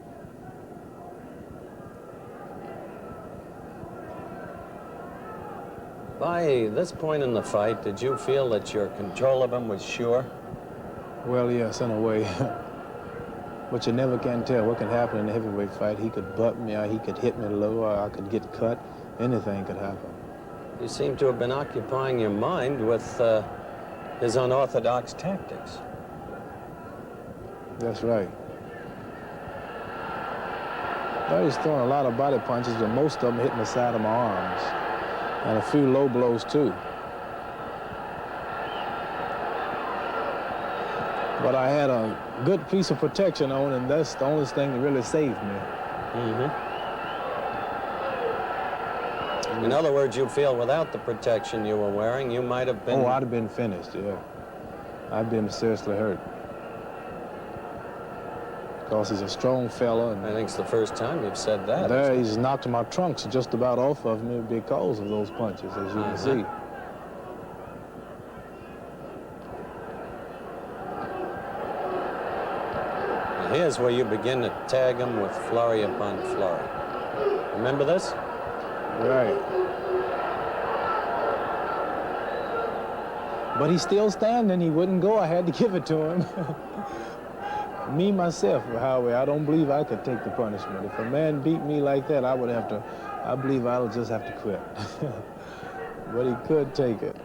By this point in the fight, did you feel that your control of him was sure? Well, yes, in a way. But you never can tell what can happen in a heavyweight fight. He could butt me, or he could hit me low, or I could get cut. Anything could happen. You seem to have been occupying your mind with his unorthodox tactics. That's right. I was throwing a lot of body punches, but most of them hitting the side of my arms, and a few low blows, too. But I had a good piece of protection on, and that's the only thing that really saved me. In other words, you feel without the protection you were wearing, you might have been... Oh, I'd have been finished, yeah. I'd been seriously hurt. Because he's a strong fella. And I think it's the first time you've said that. There, he's knocked my trunks just about off of me because of those punches, as you can see. Here's where you begin to tag him with flurry upon flurry. Remember this? Right. But he's still standing. He wouldn't go. I had to give it to him. Me, myself, however, I don't believe I could take the punishment. If a man beat me like that, I would have to, I believe I'll just have to quit. But he could take it.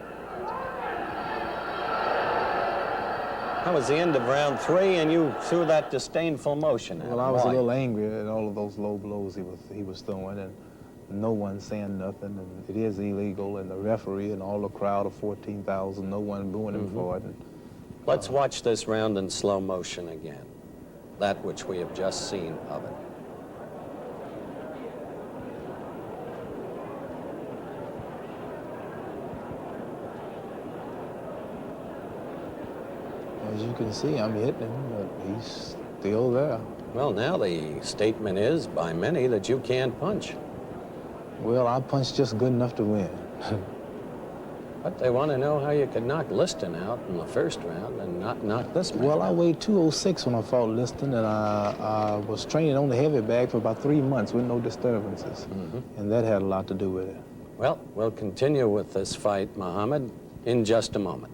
That was the end of round 3, and you threw that disdainful motion at him. Well, I was a little angry at all of those low blows he was throwing, and no one saying nothing, and it is illegal, and the referee and all the crowd of 14,000, no one booing him for it. And, let's watch this round in slow motion again, that which we have just seen of it. As you can see, I'm hitting him, but he's still there. Well, now the statement is, by many, that you can't punch. Well, I punched just good enough to win. But they want to know how you could knock Liston out in the first round and not knock this man Well, I out. weighed 206 when I fought Liston, and I was training on the heavy bag for about 3 months with no disturbances. And that had a lot to do with it. Well, we'll continue with this fight, Muhammad, in just a moment.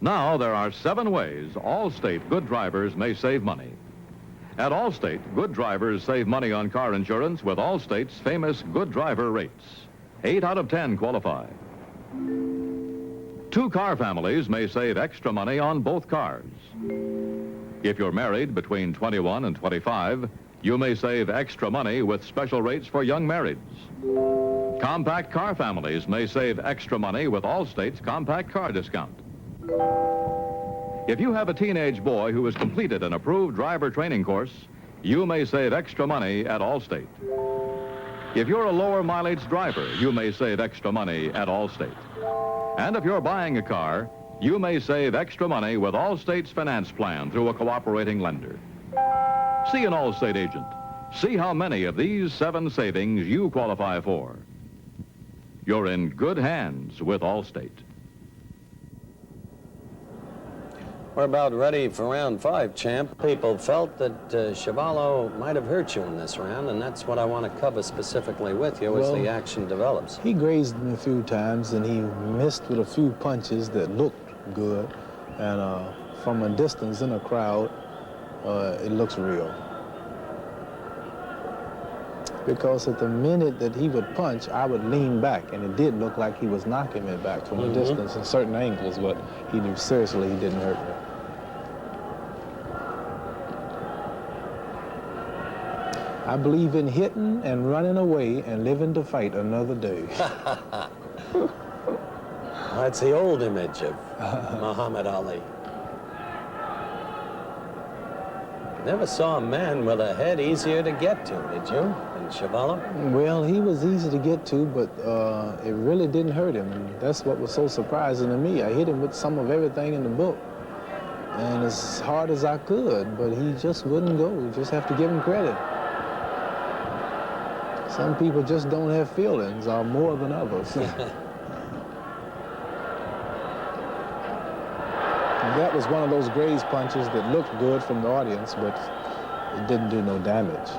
Now there are 7 ways Allstate good drivers may save money. At Allstate, good drivers save money on car insurance with Allstate's famous good driver rates. 8 out of 10 qualify. 2 car families may save extra money on both cars. If you're married between 21 and 25, you may save extra money with special rates for young marrieds. Compact car families may save extra money with Allstate's compact car discount. If you have a teenage boy who has completed an approved driver training course, you may save extra money at Allstate. If you're a lower mileage driver, you may save extra money at Allstate. And if you're buying a car, you may save extra money with Allstate's finance plan through a cooperating lender. See an Allstate agent. See how many of these 7 savings you qualify for. You're in good hands with Allstate. We're about ready for round 5, champ. People felt that Chuvalo might have hurt you in this round, and that's what I want to cover specifically with you as the action develops. He grazed me a few times, and he missed with a few punches that looked good. And from a distance in a crowd, it looks real. Because at the minute that he would punch, I would lean back, and it did look like he was knocking me back from a distance in certain angles, but he didn't hurt me. I believe in hitting and running away and living to fight another day. That's the old image of Muhammad Ali. Never saw a man with a head easier to get to, did you, than Chuvalo? Well, he was easy to get to, but it really didn't hurt him. And that's what was so surprising to me. I hit him with some of everything in the book, and as hard as I could, but he just wouldn't go. You just have to give him credit. Some people just don't have feelings, or more than others. That was one of those graze punches that looked good from the audience, but it didn't do no damage.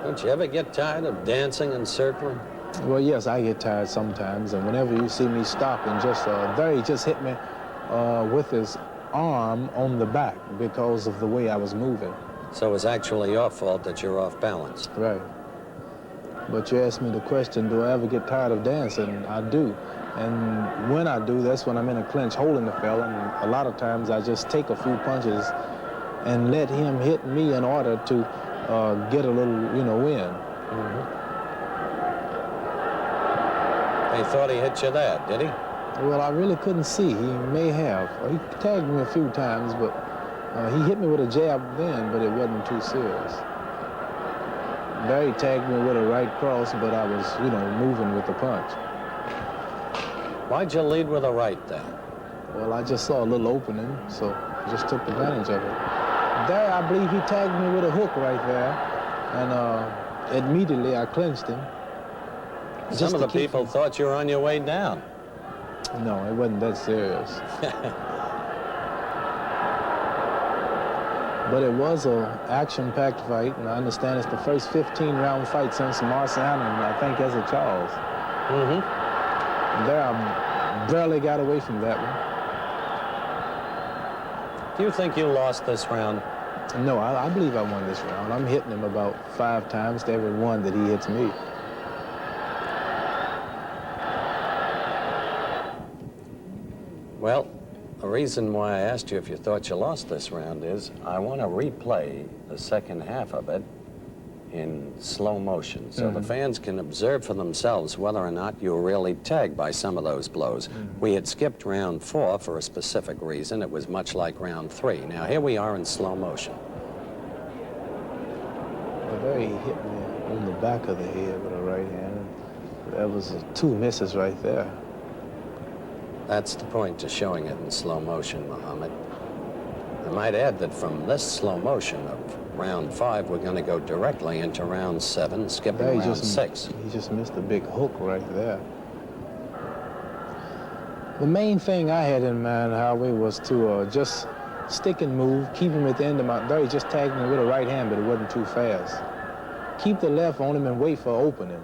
Don't you ever get tired of dancing and circling? Well, yes, I get tired sometimes, and whenever you see me stop and just, there he just hit me with his arm on the back because of the way I was moving. So it was actually your fault that you're off balance. Right. But you asked me the question, do I ever get tired of dancing? I do. And when I do, that's when I'm in a clinch holding the fella, and a lot of times I just take a few punches and let him hit me in order to get a little, win. Mm-hmm. He thought he hit you there, did he? Well, I really couldn't see. He may have. He tagged me a few times, but he hit me with a jab then, but it wasn't too serious. Barry tagged me with a right cross, but I was, moving with the punch. Why'd you lead with a right then? Well, I just saw a little opening, so I just took advantage of it. There, I believe he tagged me with a hook right there, and immediately I clinched him. Some of the people thought you were on your way down. No, it wasn't that serious. But it was an action-packed fight, and I understand it's the first 15-round fight since Marciano, and I think as a Charles. Mm-hmm. And there, I barely got away from that one. Do you think you lost this round? No, I believe I won this round. I'm hitting him about 5 times to every one that he hits me. Well, the reason why I asked you if you thought you lost this round is I want to replay the second half of it in slow motion so the fans can observe for themselves whether or not you were really tagged by some of those blows. We had skipped round 4 for a specific reason. It was much like round 3. Now, here we are in slow motion. Well, there he hit me on the back of the head with a right hand. That was 2 misses right there. That's the point to showing it in slow motion, Muhammad. I might add that from this slow motion of round 5, we're going to go directly into round 7, skipping round 6. He just missed a big hook right there. The main thing I had in mind, Howie, was to just stick and move, keep him at the end of my... There he just tagged me with a right hand, but it wasn't too fast. Keep the left on him and wait for an opening.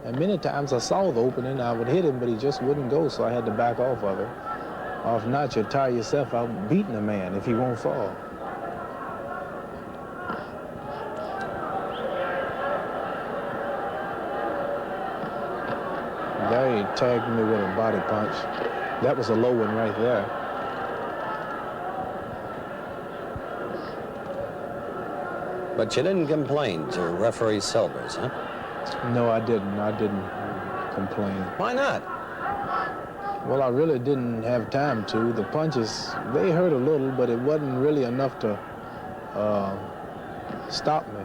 And many times I saw the opening, I would hit him, but he just wouldn't go, so I had to back off of it. Or if not, you'll tire yourself out beating a man if he won't fall. There he tagged me with a body punch. That was a low one right there. But you didn't complain to referee Silvers, huh? No, I didn't. I didn't complain. Why not? Well, I really didn't have time to. The punches, they hurt a little, but it wasn't really enough to stop me.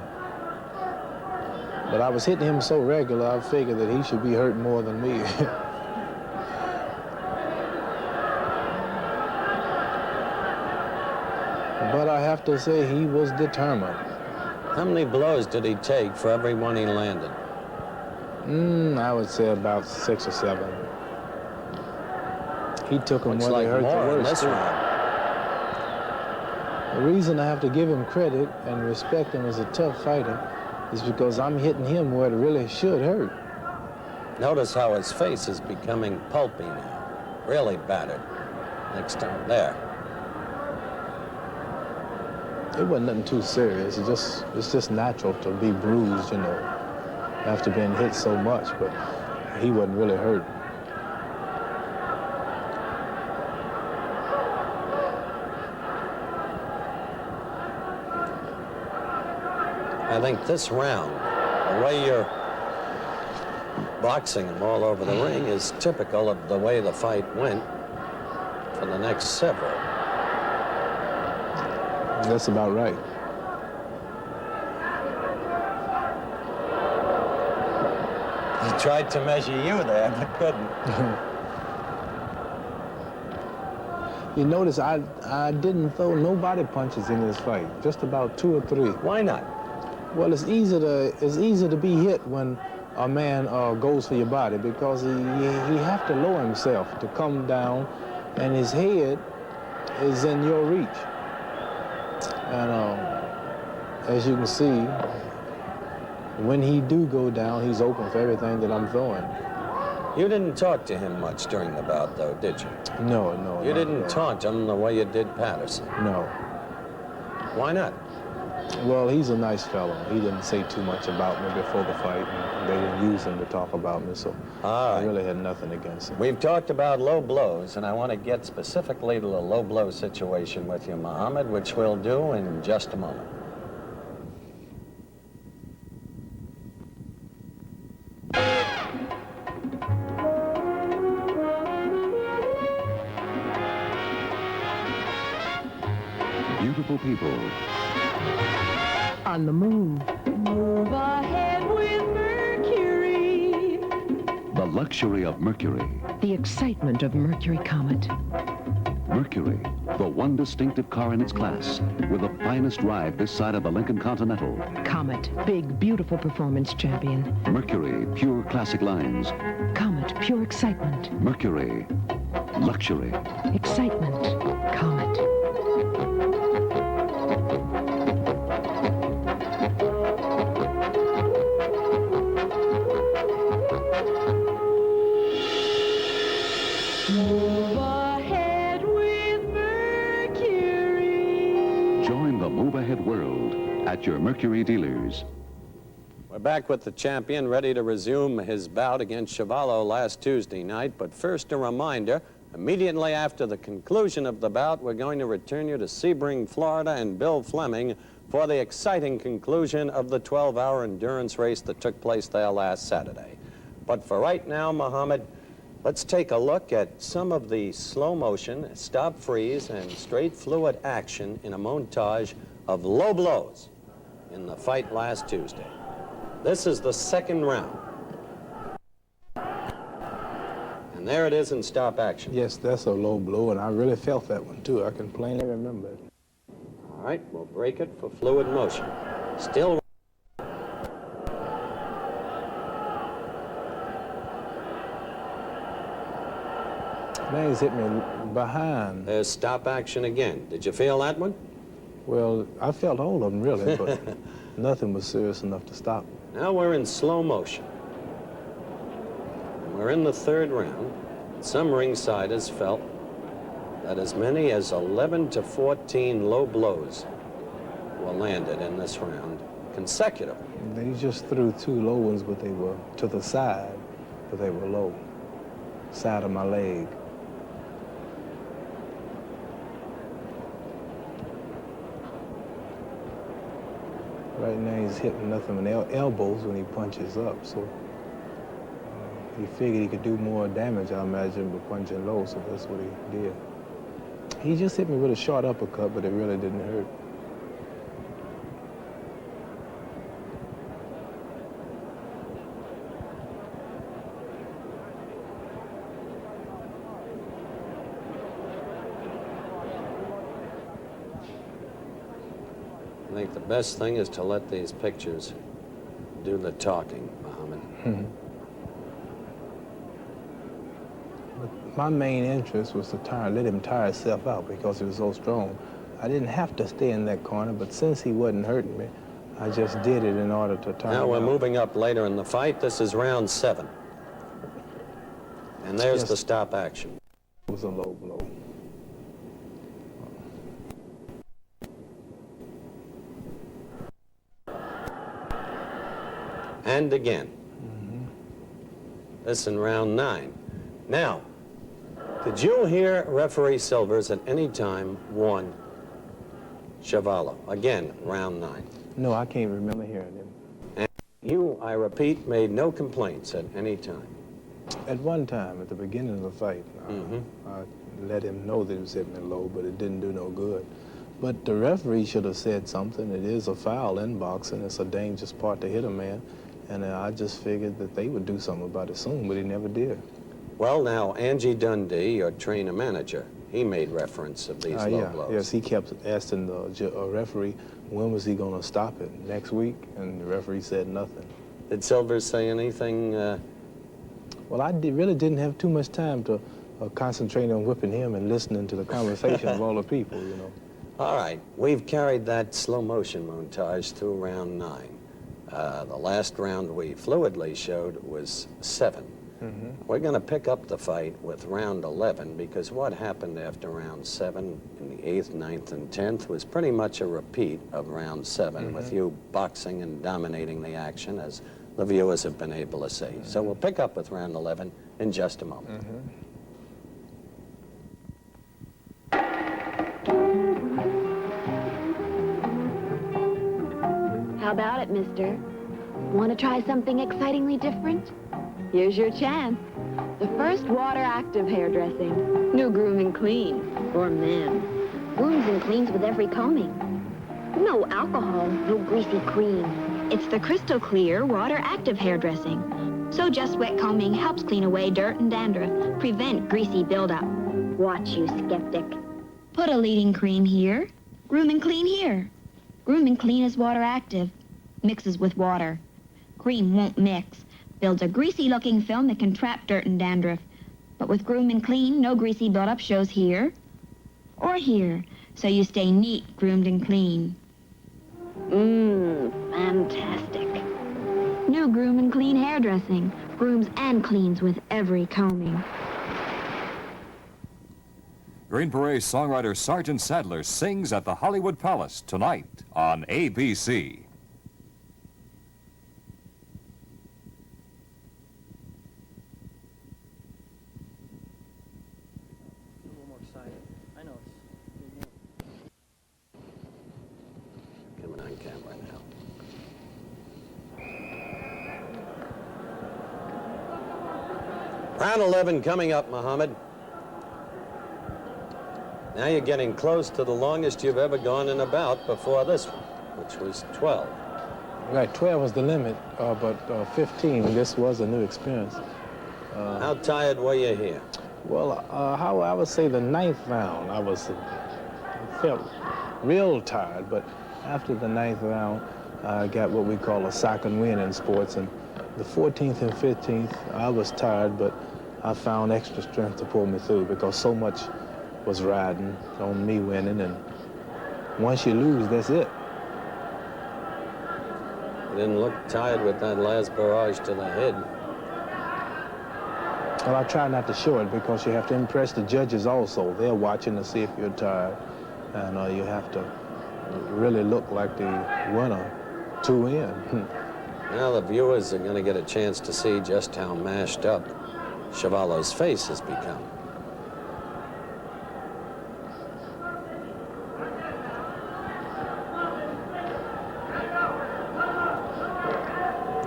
But I was hitting him so regular, I figured that he should be hurt more than me. But I have to say, he was determined. How many blows did he take for every one he landed? I would say about 6 or 7. He took them where they hurt the worst. The reason I have to give him credit and respect him as a tough fighter is because I'm hitting him where it really should hurt. Notice how his face is becoming pulpy now, really battered. Next time, there. It wasn't nothing too serious. It's just natural to be bruised, after being hit so much, but he wasn't really hurt. I think this round, the way you're boxing him all over the ring is typical of the way the fight went for the next several. That's about right. He tried to measure you there, but couldn't. You notice I didn't throw no body punches in this fight, just about 2 or 3. Why not? Well, it's easy to be hit when a man goes for your body, because he have to lower himself to come down, and his head is in your reach. And as you can see, when he do go down, he's open for everything that I'm throwing. You didn't talk to him much during the bout, though, did you? No. You didn't taunt him the way you did Patterson? No. Why not? Well, he's a nice fellow. He didn't say too much about me before the fight, and they didn't use him to talk about me, so I really had nothing against him. We've talked about low blows, and I want to get specifically to the low blow situation with you, Muhammad, which we'll do in just a moment. Beautiful people. On the move. Move ahead with Mercury. The luxury of Mercury. The excitement of Mercury Comet. Mercury, the one distinctive car in its class, with the finest ride this side of the Lincoln Continental. Comet, big, beautiful performance champion. Mercury, pure classic lines. Comet, pure excitement. Mercury, luxury. Excitement. Comet. Move ahead with Mercury. Join the Move Ahead world at your Mercury dealers. We're back with the champion, ready to resume his bout against Chuvalo last Tuesday night. But first, a reminder, immediately after the conclusion of the bout, we're going to return you to Sebring, Florida, and Bill Fleming for the exciting conclusion of the 12-hour endurance race that took place there last Saturday. But for right now, Muhammad, let's take a look at some of the slow motion, stop, freeze, and straight fluid action in a montage of low blows in the fight last Tuesday. This is the second round. And there it is in stop action. Yes, that's a low blow, and I really felt that one, too. I can plainly remember it. All right, we'll break it for fluid motion. Still. Man, he's hit me behind. There's stop action again. Did you feel that one? Well, I felt all of them, really, but nothing was serious enough to stop me. Now we're in slow motion. And we're in the third round. Some ringsiders felt that as many as 11 to 14 low blows were landed in this round consecutively. They just threw 2 low ones, but they were to the side, but they were low. Side of my leg. Right now he's hitting nothing but elbows when he punches up, so he figured he could do more damage, I imagine, by punching low, so that's what he did. He just hit me with a short uppercut, but it really didn't hurt. I think the best thing is to let these pictures do the talking, Muhammad. My main interest was to let him tire himself out because he was so strong. I didn't have to stay in that corner, but since he wasn't hurting me, I just did it in order to tire him out. Now we're moving up later in the fight. This is round 7. And there's the stop action. It was a low blow. And again. This in round 9. Now, did you hear referee Silvers at any time warn Chuvalo? Again, round 9. No, I can't remember hearing him. And you, I repeat, made no complaints at any time. At one time, at the beginning of the fight, I let him know that he was hitting me low, but it didn't do no good. But the referee should have said something. It is a foul in boxing. It's a dangerous part to hit a man. And I just figured that they would do something about it soon, but he never did. Well, now, Angie Dundee, your trainer-manager, he made reference of these low blows. Yes, he kept asking the referee, when was he going to stop it? Next week? And the referee said nothing. Did Silvers say anything? Well, I really didn't have too much time to concentrate on whipping him and listening to the conversation of all the people, you know. All right, we've carried that slow motion montage through round 9. The last round we fluidly showed was 7. We're going to pick up the fight with round 11 because what happened after round 7 in the 8th, 9th, and 10th was pretty much a repeat of round 7 with you boxing and dominating the action, as the viewers have been able to see. So we'll pick up with round 11 in just a moment. How about it, mister? Want to try something excitingly different? Here's your chance. The first water-active hairdressing. New Groom and Clean for men. Grooms and cleans with every combing. No alcohol, no greasy cream. It's the crystal clear water-active hairdressing. So just wet combing helps clean away dirt and dandruff, prevent greasy buildup. Watch you, skeptic. Put a leading cream here. Groom and Clean here. Groom and Clean is water-active. Mixes with water. Cream won't mix. Builds a greasy-looking film that can trap dirt and dandruff. But with Groom and Clean, no greasy buildup shows here or here, so you stay neat, groomed, and clean. Fantastic. New Groom and Clean hairdressing. Grooms and cleans with every combing. Green Beret's songwriter Sergeant Sadler sings at the Hollywood Palace tonight on ABC. Coming on camera now. Round 11 coming up, Muhammad. Now you're getting close to the longest you've ever gone in a bout before this one, which was 12. Right, 12 was the limit, but 15, this was a new experience. How tired were you here? Well, how I would say the 9th round, I felt real tired, but after the 9th round, I got what we call a second win in sports, and the 14th and 15th, I was tired, but I found extra strength to pull me through because so much was riding on me winning, and once you lose, that's it. You didn't look tired with that last barrage to the head. Well, I try not to show it because you have to impress the judges also. They're watching to see if you're tired, and you have to really look like the winner to win. Now the viewers are going to get a chance to see just how mashed up Chuvalo's face has become.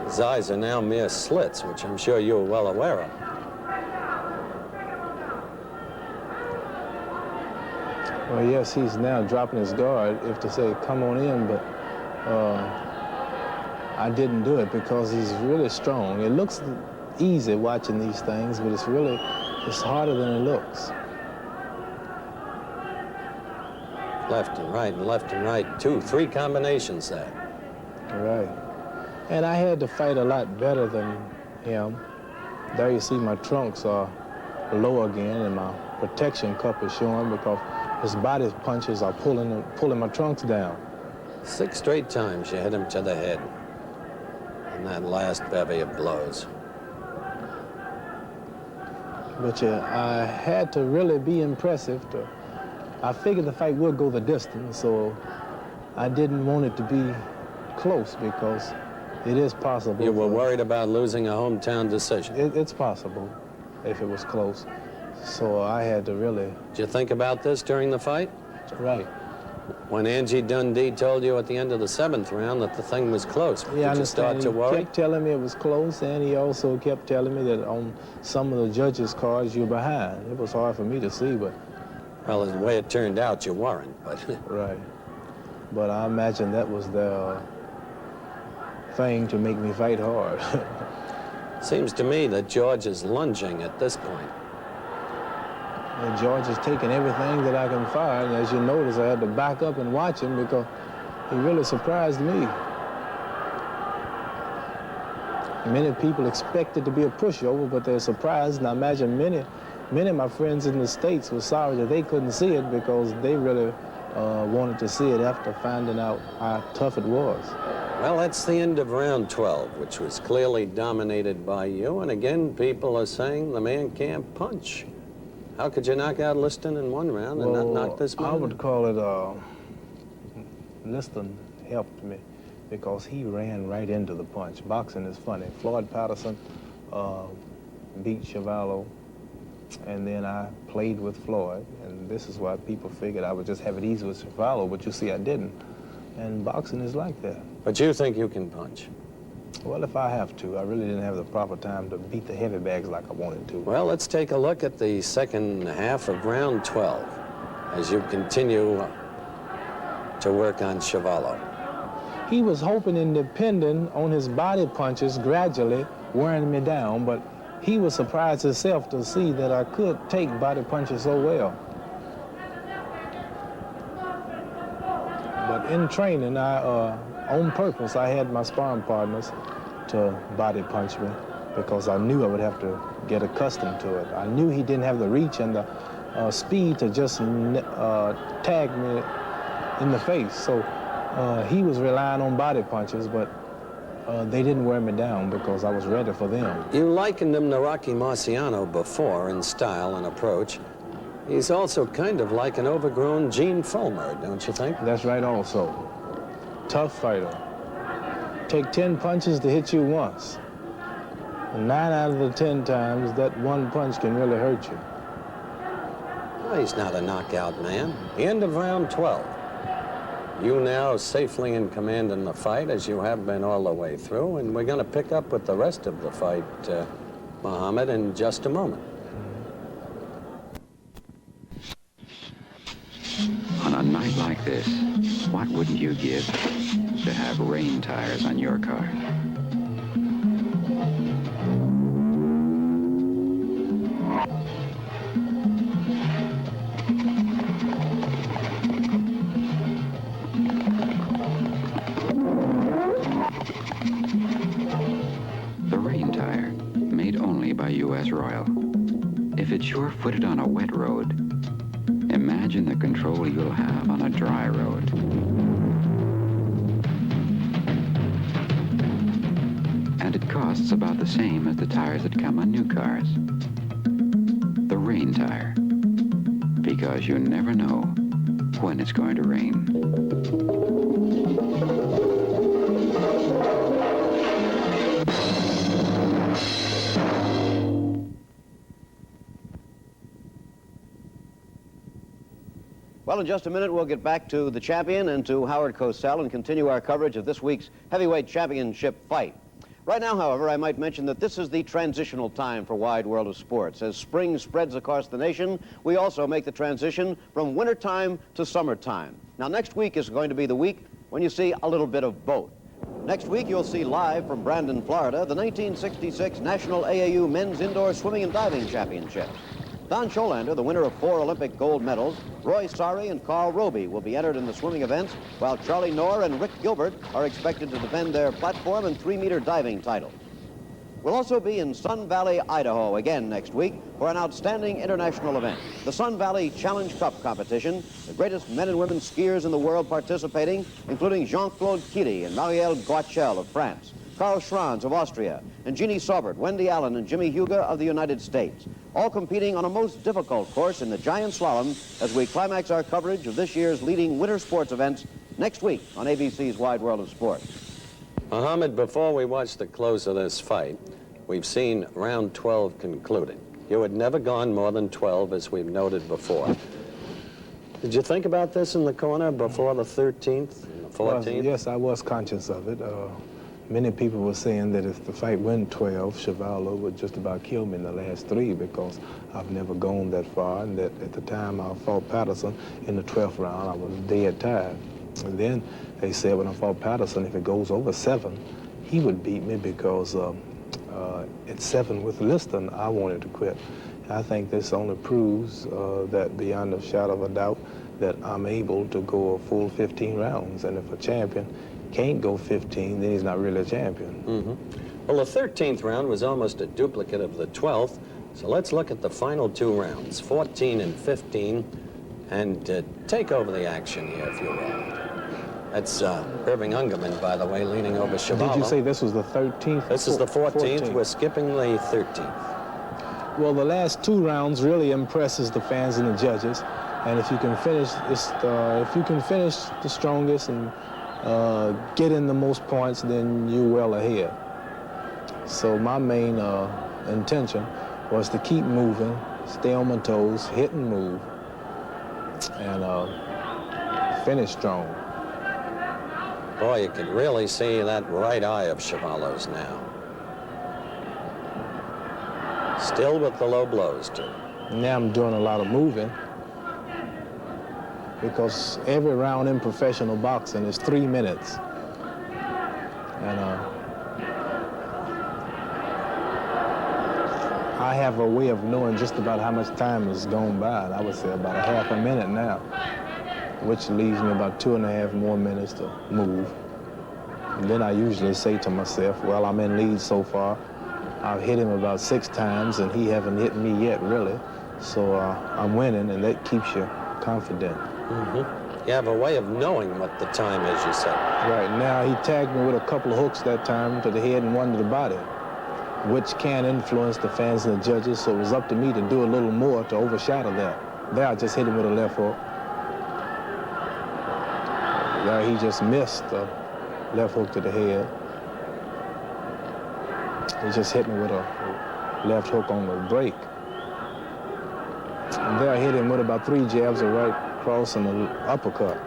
His eyes are now mere slits, which I'm sure you're well aware of. Well, yes, he's now dropping his guard, if to say, come on in, but I didn't do it because he's really strong. It looks easy watching these things, but it's harder than it looks. Left and right, 2, 3 combinations there. Right. And I had to fight a lot better than him. There you see my trunks are low again, and my protection cup is showing because his body punches are pulling my trunks down. 6 straight times you hit him to the head in that last bevy of blows. But I had to really be impressive. I figured the fight would go the distance, so I didn't want it to be close because it is possible. You were worried about losing a hometown decision. It's possible if it was close. So I had to really... Did you think about this during the fight? Right. When Angie Dundee told you at the end of the 7th round that the thing was close, Yeah, did you start to He worry? kept telling me it was close, and he also kept telling me that on some of the judges' cards you're behind. It was hard for me to see, but... Well, the way it turned out, you weren't, but... Right. But I imagine that was their thing to make me fight hard. Seems to me that George is lunging at this point. And George has taken everything that I can find. As you notice, I had to back up and watch him because he really surprised me. Many people expect it to be a pushover, but they're surprised, and I imagine many of my friends in the States were sorry that they couldn't see it because they really wanted to see it after finding out how tough it was. Well, that's the end of round 12, which was clearly dominated by you, and again, people are saying the man can't punch. How could you knock out Liston in one round and not knock this man? I would call it Liston helped me because he ran right into the punch. Boxing is funny. Floyd Patterson beat Chuvalo, and then I played with Floyd, and this is why people figured I would just have it easy with Chuvalo, but you see I didn't. And boxing is like that. But you think you can punch? Well, if I have to. I really didn't have the proper time to beat the heavy bags like I wanted to. Well, let's take a look at the second half of round 12 as you continue to work on Chuvalo. He was hoping and depending on his body punches gradually wearing me down, but he was surprised himself to see that I could take body punches so well. But in training, on purpose, I had my sparring partners to body punch me because I knew I would have to get accustomed to it. I knew he didn't have the reach and the speed to just tag me in the face. So he was relying on body punches, but they didn't wear me down because I was ready for them. You likened him to Rocky Marciano before in style and approach. He's also kind of like an overgrown Gene Fulmer, don't you think? That's right also. Tough fighter. Take 10 punches to hit you once. And 9 out of the 10 times, that one punch can really hurt you. Well, he's not a knockout man. The end of round 12. You now safely in command in the fight, as you have been all the way through, and we're going to pick up with the rest of the fight, Muhammad, in just a moment. On a night like this, what wouldn't you give to have rain tires on your car? The rain tire, made only by U.S. Royal. If it's sure-footed on a wet road, imagine the control you'll have on a dry road. And it costs about the same as the tires that come on new cars. The rain tire. Because you never know when it's going to rain. Well, in just a minute, we'll get back to the champion and to Howard Cosell and continue our coverage of this week's heavyweight championship fight. Right now, however, I might mention that this is the transitional time for Wide World of Sports. As spring spreads across the nation, we also make the transition from wintertime to summertime. Now, next week is going to be the week when you see a little bit of both. Next week, you'll see live from Brandon, Florida, the 1966 National AAU Men's Indoor Swimming and Diving Championships. Don Scholander, the winner of 4 Olympic gold medals, Roy Sari and Carl Roby will be entered in the swimming events, while Charlie Knorr and Rick Gilbert are expected to defend their platform and 3-meter diving titles. We'll also be in Sun Valley, Idaho again next week for an outstanding international event, the Sun Valley Challenge Cup competition, the greatest men and women skiers in the world participating, including Jean-Claude Killy and Marielle Guachel of France, Karl Schranz of Austria, and Jeannie Saubert, Wendy Allen, and Jimmy Huga of the United States, all competing on a most difficult course in the giant slalom as we climax our coverage of this year's leading winter sports events next week on ABC's Wide World of Sports. Muhammad, before we watch the close of this fight, we've seen round 12 concluded. You had never gone more than 12, as we've noted before. Did you think about this in the corner before the 13th, and the 14th? Yes, I was conscious of it. Many people were saying that if the fight went 12, Chuvalo would just about kill me in the last 3 because I've never gone that far, and that at the time I fought Patterson in the 12th round, I was dead tired. And then they said when I fought Patterson, if it goes over 7, he would beat me because at 7 with Liston, I wanted to quit. I think this only proves that beyond a shadow of a doubt that I'm able to go a full 15 rounds, and if a champion can't go 15, then he's not really a champion. Well, the 13th round was almost a duplicate of the 12th, so let's look at the final 2 rounds, 14 and 15, and take over the action here, if you will. That's Irving Ungerman, by the way, leaning over Chuvalo. Did you say this was the 13th? This is the 14th. We're skipping the 13th. Well, the last 2 rounds really impresses the fans and the judges, and if you can finish, the strongest and get in the most points, then you're well ahead. So my main intention was to keep moving, stay on my toes, hit and move, and finish strong. Boy, you can really see that right eye of Chuvalo's now. Still with the low blows, too. Now I'm doing a lot of moving because every round in professional boxing is 3 minutes. And I have a way of knowing just about how much time has gone by. And I would say about a half a minute now, which leaves me about 2.5 more minutes to move. And then I usually say to myself, well, I'm in lead so far. I've hit him about 6 times, and he haven't hit me yet, really. So I'm winning, and that keeps you confident. You have a way of knowing what the time is, you said. Right. Now, he tagged me with a couple of hooks that time to the head and one to the body, which can influence the fans and the judges, so it was up to me to do a little more to overshadow that. There, I just hit him with a left hook. There, he just missed the left hook to the head. He just hit me with a left hook on the break. And there I hit him with about 3 jabs, a right cross, and an uppercut.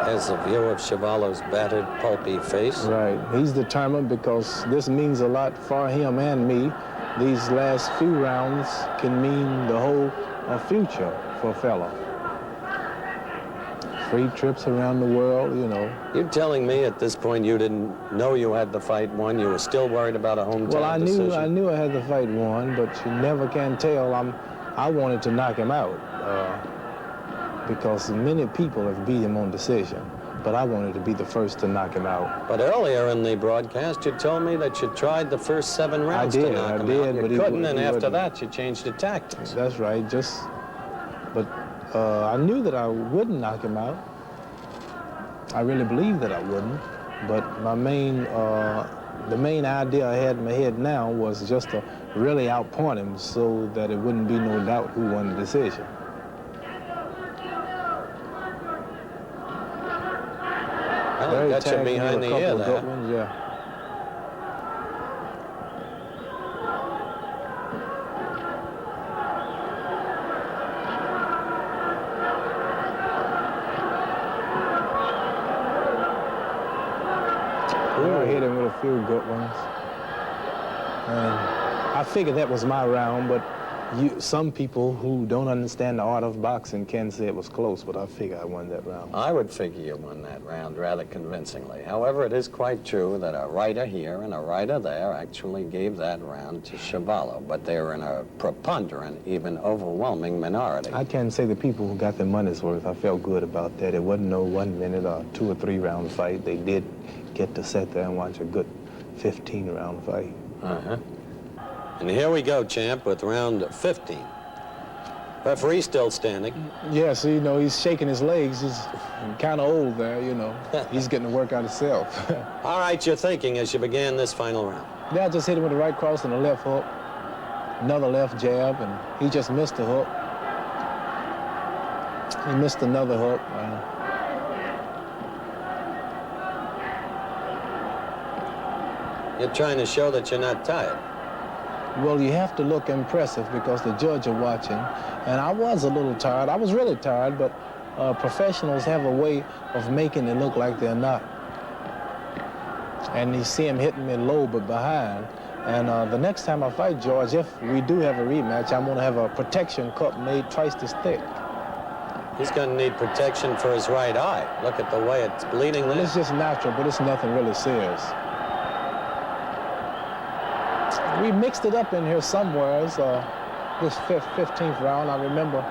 There's a view of Chuvalo's battered, pulpy face. Right. He's determined because this means a lot for him and me. These last few rounds can mean the whole future for a fella. Free trips around the world, you know. You're telling me at this point you didn't know you had the fight won? You were still worried about a hometown decision? Well, I knew I had the fight won, but you never can tell. I wanted to knock him out because many people have beat him on decision, but I wanted to be the first to knock him out. But earlier in the broadcast, you told me that you tried the first 7 rounds to knock him out. But you couldn't, and after that, you changed the tactics. That's right. But I knew that I wouldn't knock him out. I really believed that I wouldn't. But the main idea I had in my head now was just to really outpoint him so that it wouldn't be no doubt who won the decision. Well, got you behind the ear there. Yeah. I hit him with a few good ones. And I figured that was my round, but some people who don't understand the art of boxing can say it was close, but I figure I won that round. I would figure you won that round rather convincingly. However, it is quite true that a writer here and a writer there actually gave that round to Chuvalo, but they were in a preponderant, even overwhelming minority. I can say the people who got their money's worth, I felt good about that. It wasn't no 1 minute or 2 or 3 round fight. They did get to sit there and watch a good 15-round fight. And here we go, champ, with round 15. Referee still standing. Yes, you know, he's shaking his legs. He's kind of old there, you know. He's getting to work out himself. All right, you're thinking as you began this final round. Yeah, I just hit him with a right cross and a left hook. Another left jab, and he just missed the hook. He missed another hook. You're trying to show that you're not tired. Well, you have to look impressive because the judge are watching. And I was a little tired. I was really tired, but professionals have a way of making it look like they're not. And you see him hitting me low but behind. And the next time I fight George, if we do have a rematch, I'm going to have a protection cup made twice this thick. He's going to need protection for his right eye. Look at the way it's bleeding Well, there. it's just natural, but it's nothing really serious. We mixed it up in here somewhere. This 15th round, I remember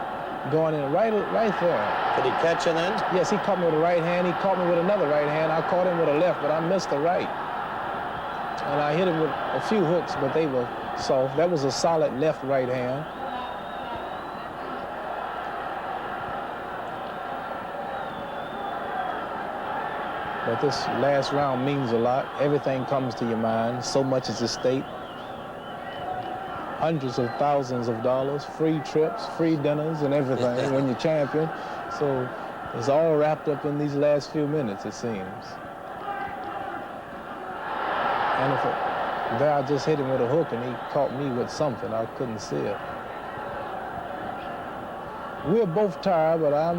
going in right there. Did he catch you then? Yes, he caught me with a right hand. He caught me with another right hand. I caught him with a left, but I missed the right. And I hit him with a few hooks, but they were soft. That was a solid left-right hand. But this last round means a lot. Everything comes to your mind. So much is at stake. Hundreds of thousands of dollars, free trips, free dinners, and everything when you're champion. So it's all wrapped up in these last few minutes, it seems. And there I just hit him with a hook, and he caught me with something. I couldn't see it. We're both tired, but I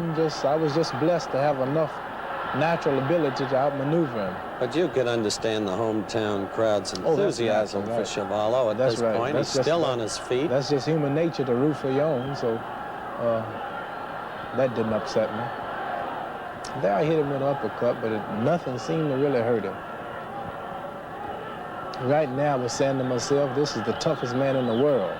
was just blessed to have enough natural ability to outmaneuver him. But you could understand the hometown crowd's enthusiasm for Chuvalo at this point. That's He's still on his feet. That's just human nature to root for your own, so that didn't upset me. There I hit him with an uppercut, but nothing seemed to really hurt him. Right now I was saying to myself, this is the toughest man in the world.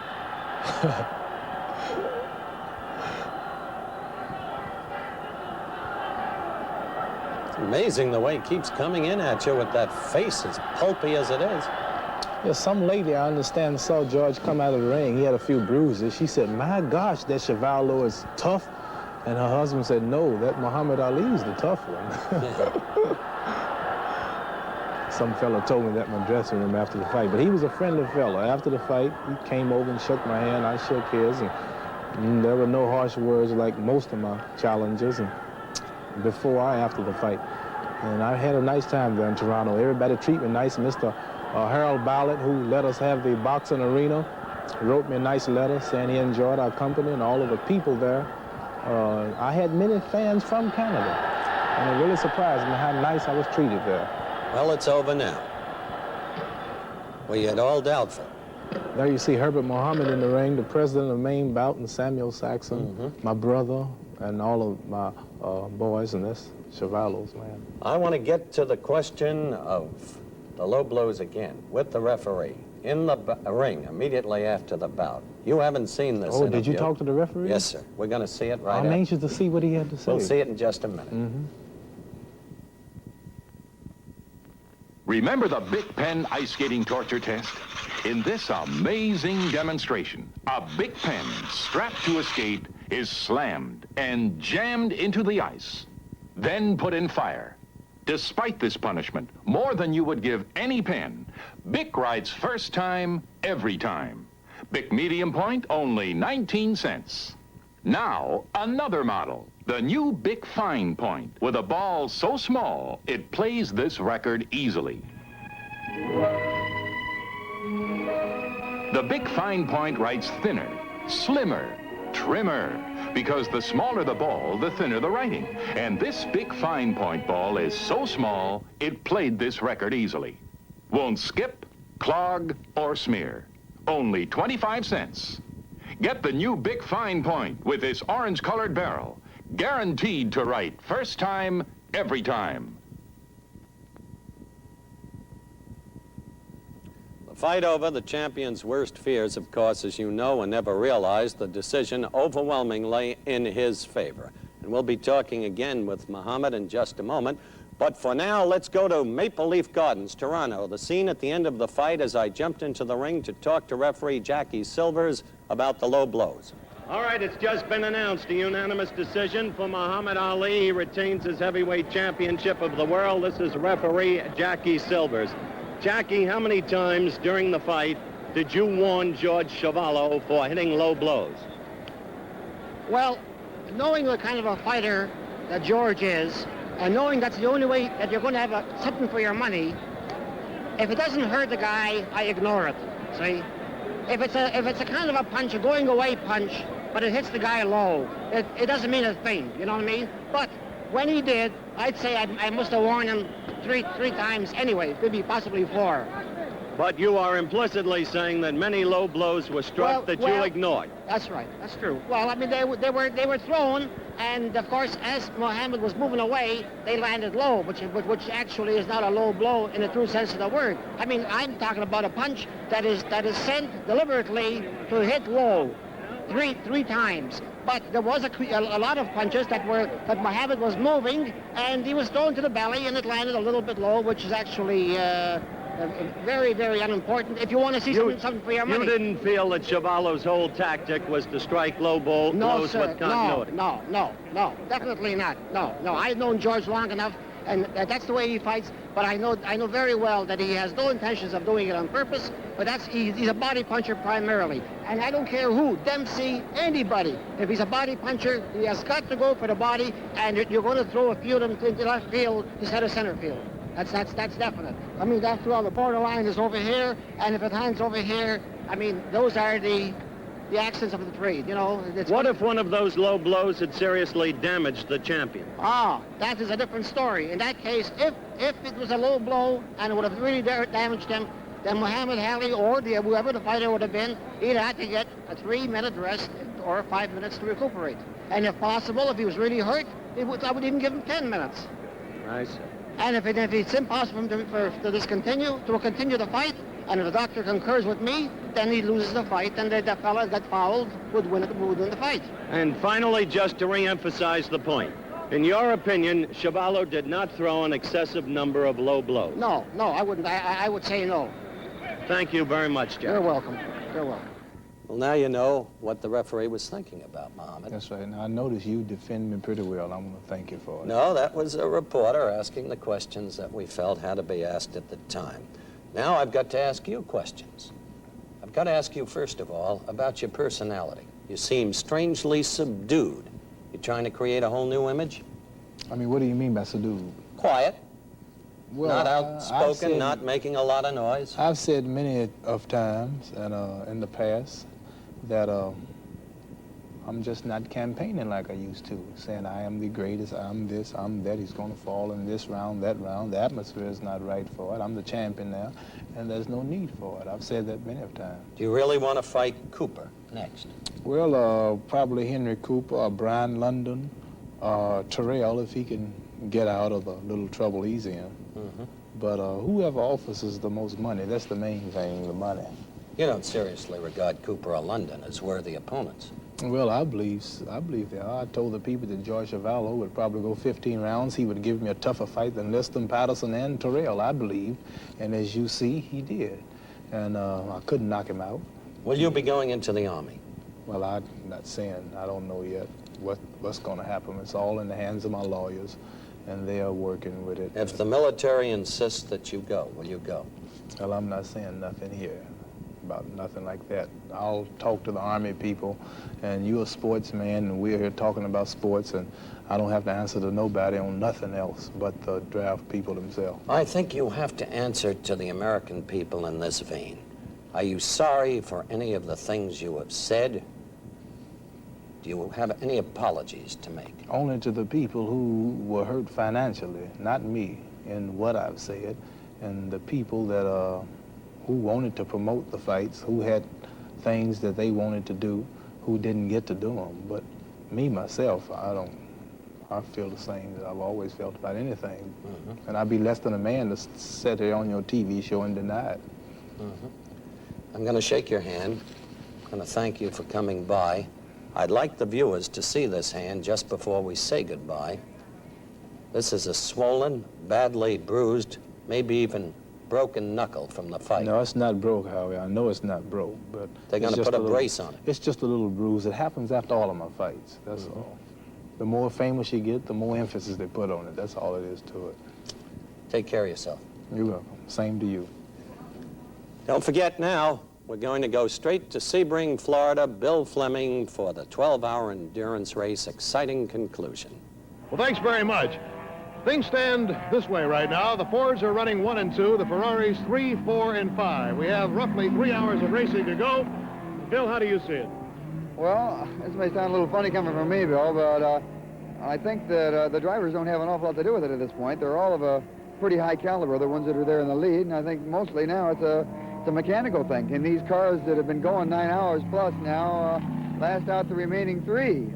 Amazing the way he keeps coming in at you with that face as pulpy as it is. Yeah, some lady I understand saw George come out of the ring. He had a few bruises. She said, my gosh, that Chuvalo is tough. And her husband said, no, that Muhammad Ali is the tough one. Some fella told me that in my dressing room after the fight. But he was a friendly fella. After the fight, he came over and shook my hand. I shook his. And there were no harsh words like most of my challengers. And before or after the fight. And I had a nice time there in Toronto. Everybody treated me nice. Mr. Harold Ballard, who let us have the boxing arena, wrote me a nice letter saying he enjoyed our company and all of the people there. I had many fans from Canada, and it really surprised me how nice I was treated there. Well, it's over now. We had all doubtful. There you see Herbert Muhammad in the ring, the president of Maine Bout, and Samuel Saxon, my brother, and all of my boys, and that's Chuvalo's man. I want to get to the question of the low blows again with the referee in the ring immediately after the bout. You haven't seen this interview. Did you talk to the referee? Yes, sir. We're going to see it right I'm after. anxious to see what he had to say. We'll see it in just a minute. Remember the Bic Pen ice skating torture test? In this amazing demonstration, a Bic pen strapped to a skate is slammed and jammed into the ice, then put in fire. Despite this punishment, more than you would give any pen, Bic writes first time, every time. Bic medium point, only 19 cents. Now, another model, the new Bic fine point, with a ball so small, it plays this record easily. The Bic fine point writes thinner, slimmer, trimmer, because the smaller the ball, the thinner the writing. And this Bic fine point ball is so small, it played this record easily. Won't skip, clog, or smear. Only 25 cents. Get the new Bic fine point with this orange-colored barrel. Guaranteed to write first time, every time. The fight over, the champion's worst fears, of course, as you know and never realized, the decision overwhelmingly in his favor. And we'll be talking again with Muhammad in just a moment. But for now, let's go to Maple Leaf Gardens, Toronto, the scene at the end of the fight as I jumped into the ring to talk to referee Jackie Silvers about the low blows. All right, it's just been announced, a unanimous decision for Muhammad Ali. He retains his heavyweight championship of the world. This is referee Jackie Silvers. Jackie, how many times during the fight did you warn George Chuvalo for hitting low blows? Well, knowing the kind of a fighter that George is, and knowing that's the only way that you're going to have something for your money, if it doesn't hurt the guy, I ignore it, see? if it's a kind of a punch, a going away punch, but it hits the guy low, it doesn't mean a thing, you know what I mean? But when he did, I'd say I must have warned him three times anyway, maybe possibly 4. But you are implicitly saying that many low blows were struck that you ignored. That's right. That's true. Well, I mean, they were thrown, and of course, as Muhammad was moving away, they landed low, which actually is not a low blow in the true sense of the word. I mean, I'm talking about a punch that is sent deliberately to hit low, three times. But there was a lot of punches that Muhammad was moving, and he was thrown to the belly, and it landed a little bit low, which is actually. Very, very unimportant if you want to see something for your money. You didn't feel that Chuvalo's whole tactic was to strike low blows with continuity? No, definitely not. No. I've known George long enough, and that's the way he fights, but I know very well that he has no intentions of doing it on purpose, but he's a body puncher primarily. And I don't care who, Dempsey, anybody. If he's a body puncher, he has got to go for the body, and you're going to throw a few of them into left field instead of center field. That's definite. I mean, after all, the borderline is over here, and if it hangs over here, I mean, those are the accents of the trade, you know. What if one of those low blows had seriously damaged the champion? That is a different story. In that case, if it was a low blow and it would have really damaged him, then Muhammad Ali or whoever the fighter would have been, he'd had to get a 3-minute rest or 5 minutes to recuperate. And if possible, if he was really hurt, I would even give him 10 minutes. I see. And if it's impossible to continue the fight, and if the doctor concurs with me, then he loses the fight, and the fellow that fouled would win the fight. And finally, just to re-emphasize the point, in your opinion, Chuvalo did not throw an excessive number of low blows? No, I wouldn't. I would say no. Thank you very much, Jack. You're welcome. You're welcome. Well, now you know what the referee was thinking about, Muhammad. That's right. Now, I noticed you defend me pretty well. I'm going to thank you for it. No, that was a reporter asking the questions that we felt had to be asked at the time. Now I've got to ask you questions. I've got to ask you, first of all, about your personality. You seem strangely subdued. You trying to create a whole new image? I mean, what do you mean by subdued? Quiet. Well, not outspoken, not making a lot of noise. I've said many of times and in the past that I'm just not campaigning like I used to, saying I am the greatest, I'm this, I'm that, he's going to fall in this round, that round. The atmosphere is not right for it. I'm the champion now, and there's no need for it. I've said that many of times. Do you really want to fight Cooper next? Well, probably Henry Cooper or Brian London, Terrell, if he can get out of the little trouble he's in. Mm-hmm. But whoever offers us the most money, that's the main thing, the money. You don't seriously regard Cooper or London as worthy opponents. Well, I believe they are. I told the people that George Chuvalo would probably go 15 rounds. He would give me a tougher fight than Liston, Patterson, and Terrell, I believe. And as you see, he did. And I couldn't knock him out. Will you be going into the Army? Well, I'm not saying. I don't know yet what's going to happen. It's all in the hands of my lawyers, and they are working with it. If the military insists that you go, will you go? Well, I'm not saying nothing here about nothing like that. I'll talk to the Army people, and you're a sportsman, and we're here talking about sports, and I don't have to answer to nobody on nothing else but the draft people themselves. I think you have to answer to the American people in this vein. Are you sorry for any of the things you have said? Do you have any apologies to make? Only to the people who were hurt financially, not me, in what I've said, and the people that who wanted to promote the fights, who had things that they wanted to do, who didn't get to do them. But me, myself, I feel the same that I've always felt about anything. Mm-hmm. And I'd be less than a man to sit here on your TV show and deny it. Mm-hmm. I'm going to shake your hand. I'm going to thank you for coming by. I'd like the viewers to see this hand just before we say goodbye. This is a swollen, badly bruised, maybe even broken knuckle from the fight. No, it's not broke, Howie. I know it's not broke, but they're going to put a brace on it. It's just a little bruise. It happens after all of my fights. That's all. The more famous you get, the more emphasis they put on it. That's all it is to it. Take care of yourself. You're welcome. Same to you. Don't forget now, we're going to go straight to Sebring, Florida, Bill Fleming for the 12-hour endurance race exciting conclusion. Well, thanks very much. Things stand this way right now. The Fords are running 1 and 2. The Ferraris 3, 4, and 5. We have roughly 3 hours of racing to go. Bill, how do you see it? Well, this may sound a little funny coming from me, Bill, but I think that the drivers don't have an awful lot to do with it at this point. They're all of a pretty high caliber, the ones that are there in the lead, and I think mostly now it's a mechanical thing. Can these cars that have been going 9 hours plus now last out the remaining 3?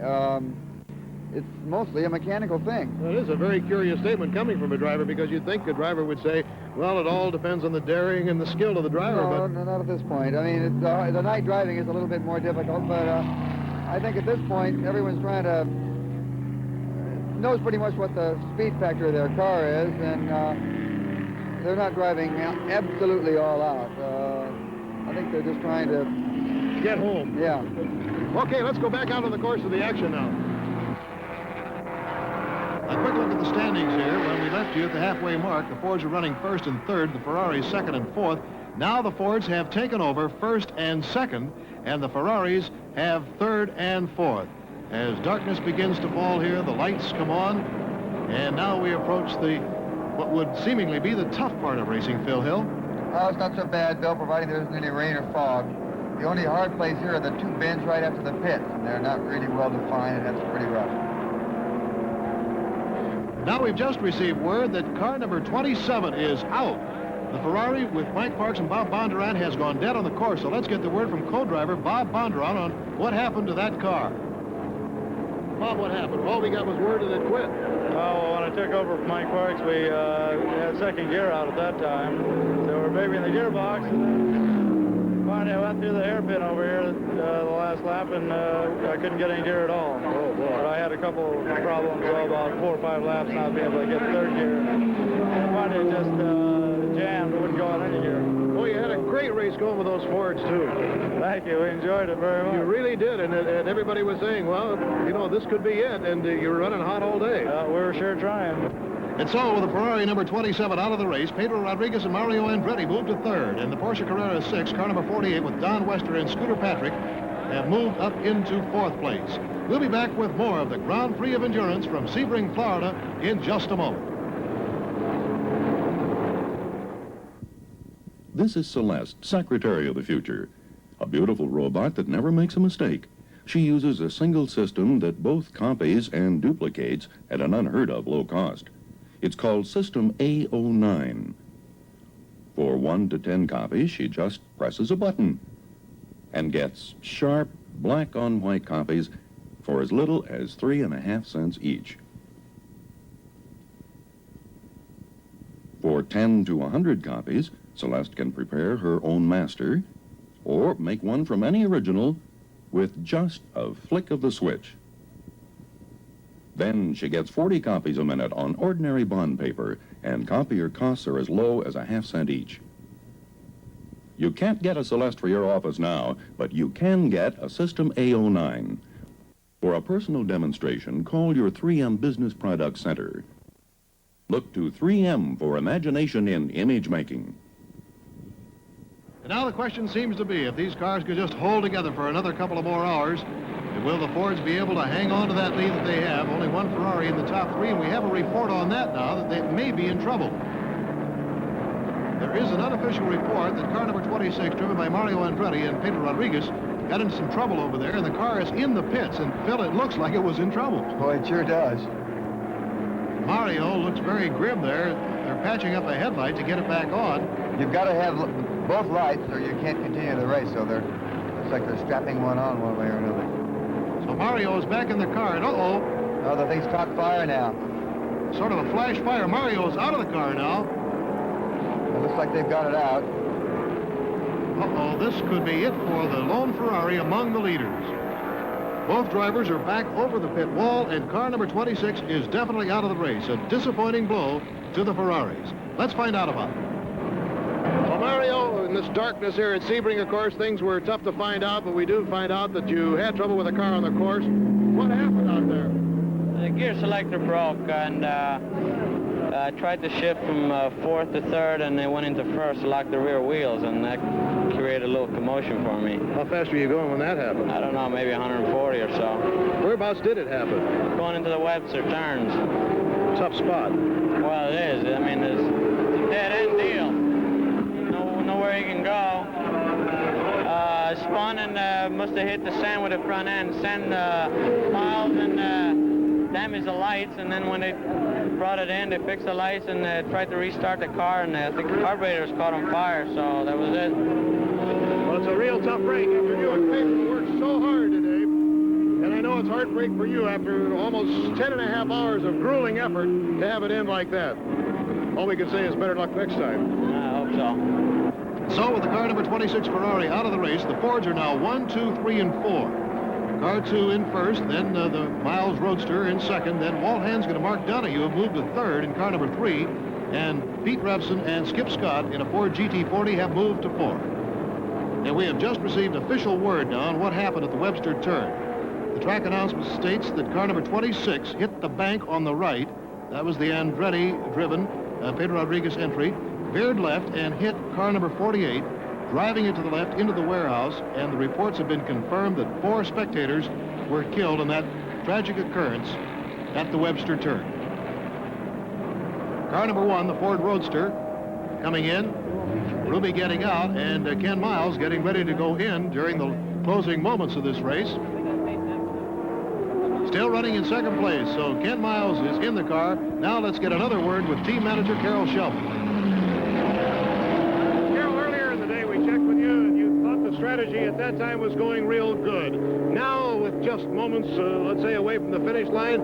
It's mostly a mechanical thing. Well, it is a very curious statement coming from a driver, because you'd think a driver would say, well, it all depends on the daring and the skill of the driver. No, not at this point. I mean, the night driving is a little bit more difficult, but I think at this point, everyone's trying to knows pretty much what the speed factor of their car is, and they're not driving absolutely all out. I think they're just trying to get home. Yeah. Okay, let's go back out on the course of the action now. A quick look at the standings here. When we left you at the halfway mark, the Fords are running first and third, the Ferraris second and fourth. Now the Fords have taken over first and second, and the Ferraris have third and fourth. As darkness begins to fall here, the lights come on, and now we approach what would seemingly be the tough part of racing, Phil Hill. Oh, it's not so bad, Bill, providing there isn't any rain or fog. The only hard place here are the 2 bends right after the pits, and they're not really well defined, and that's pretty rough. Now we've just received word that car number 27 is out. The Ferrari with Mike Parks and Bob Bondurant has gone dead on the course, so let's get the word from co-driver Bob Bondurant on what happened to that car. Bob, what happened? All we got was word that it quit. Oh, when I took over from Mike Parks, we had second gear out at that time. So we're babying the gearbox. And finally, I went through the hairpin over here the last lap, and I couldn't get any gear at all. Oh, boy. But I had a couple of problems, about 4 or 5 laps, not being able to get third gear. And finally, it just jammed. It wouldn't go on any gear. Well, you had a great race going with those Fords, too. Thank you. We enjoyed it very much. You really did, and everybody was saying, well, you know, this could be it, and you were running hot all day. We were sure trying. And so, with the Ferrari number 27 out of the race, Pedro Rodriguez and Mario Andretti moved to third, and the Porsche Carrera 6, car number 48, with Don Wester and Scooter Patrick, have moved up into fourth place. We'll be back with more of the Grand Prix of Endurance from Sebring, Florida, in just a moment. This is Celeste, Secretary of the Future, a beautiful robot that never makes a mistake. She uses a single system that both copies and duplicates at an unheard-of low cost. It's called System A09. For 1 to 10 copies, she just presses a button and gets sharp, black-on-white copies for as little as 3.5 cents each. For 10 to 100 copies, Celeste can prepare her own master or make one from any original with just a flick of the switch. Then she gets 40 copies a minute on ordinary bond paper, and copier costs are as low as .5 cents each. You can't get a Celeste for your office now, but you can get a System A09. For a personal demonstration, call your 3M Business Product Center. Look to 3M for imagination in image making. And now the question seems to be, if these cars could just hold together for another couple of more hours, will the Fords be able to hang on to that lead that they have? Only one Ferrari in the top 3, and we have a report on that now that they may be in trouble. There is an unofficial report that car number 26, driven by Mario Andretti and Pedro Rodriguez, got into some trouble over there, and the car is in the pits, and Phil, it looks like it was in trouble. Boy, it sure does. Mario looks very grim there. They're patching up a headlight to get it back on. You've got to have both lights or you can't continue the race, so looks like they're strapping one on one way or another. So Mario is back in the car, and oh, the thing's caught fire now. Sort of a flash fire. Mario's out of the car now. It looks like they've got it out. This could be it for the lone Ferrari among the leaders. Both drivers are back over the pit wall, and car number 26 is definitely out of the race. A disappointing blow to the Ferraris. Let's find out about it. Well, Mario, in this darkness here at Sebring, of course, things were tough to find out, but we do find out that you had trouble with a car on the course. What happened out there? The gear selector broke, and I tried to shift from fourth to third, and it went into first to lock the rear wheels, and that created a little commotion for me. How fast were you going when that happened? I don't know, maybe 140 or so. Whereabouts did it happen? Going into the Webster turns. Tough spot. must have hit the sand with the front end. Sand miles and damaged the lights, and then when they brought it in, they fixed the lights and tried to restart the car, and I think the carburetors caught on fire, so that was it. Well, it's a real tough break after you and Peyton worked so hard today. And I know it's heartbreak for you after almost 10.5 hours of grueling effort to have it end like that. All we can say is better luck next time. I hope so. So with the car number 26 Ferrari out of the race, the Fords are now 1, 2, 3, and 4. Car 2 in first, then the Miles Roadster in second, then Walt Hansgen and Mark Donahue have moved to third in car number 3, and Pete Revson and Skip Scott in a Ford GT40 have moved to 4. And we have just received official word now on what happened at the Webster turn. The track announcement states that car number 26 hit the bank on the right. That was the Andretti-driven Pedro Rodriguez entry, veered left and hit car number 48, driving it to the left into the warehouse, and the reports have been confirmed that 4 spectators were killed in that tragic occurrence at the Webster turn. Car number 1, the Ford Roadster, coming in, Ruby getting out, and Ken Miles getting ready to go in during the closing moments of this race. Still running in second place, so Ken Miles is in the car. Now let's get another word with team manager Carol Shelby. Carol, earlier in the day we checked with you, and you thought the strategy at that time was going real good. Now, with just moments, let's say, away from the finish line,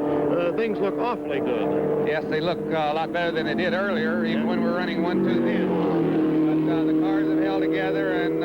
things look awfully good. Yes, they look a lot better than they did earlier, even when we were running 1-2-10. But the cars have held together, and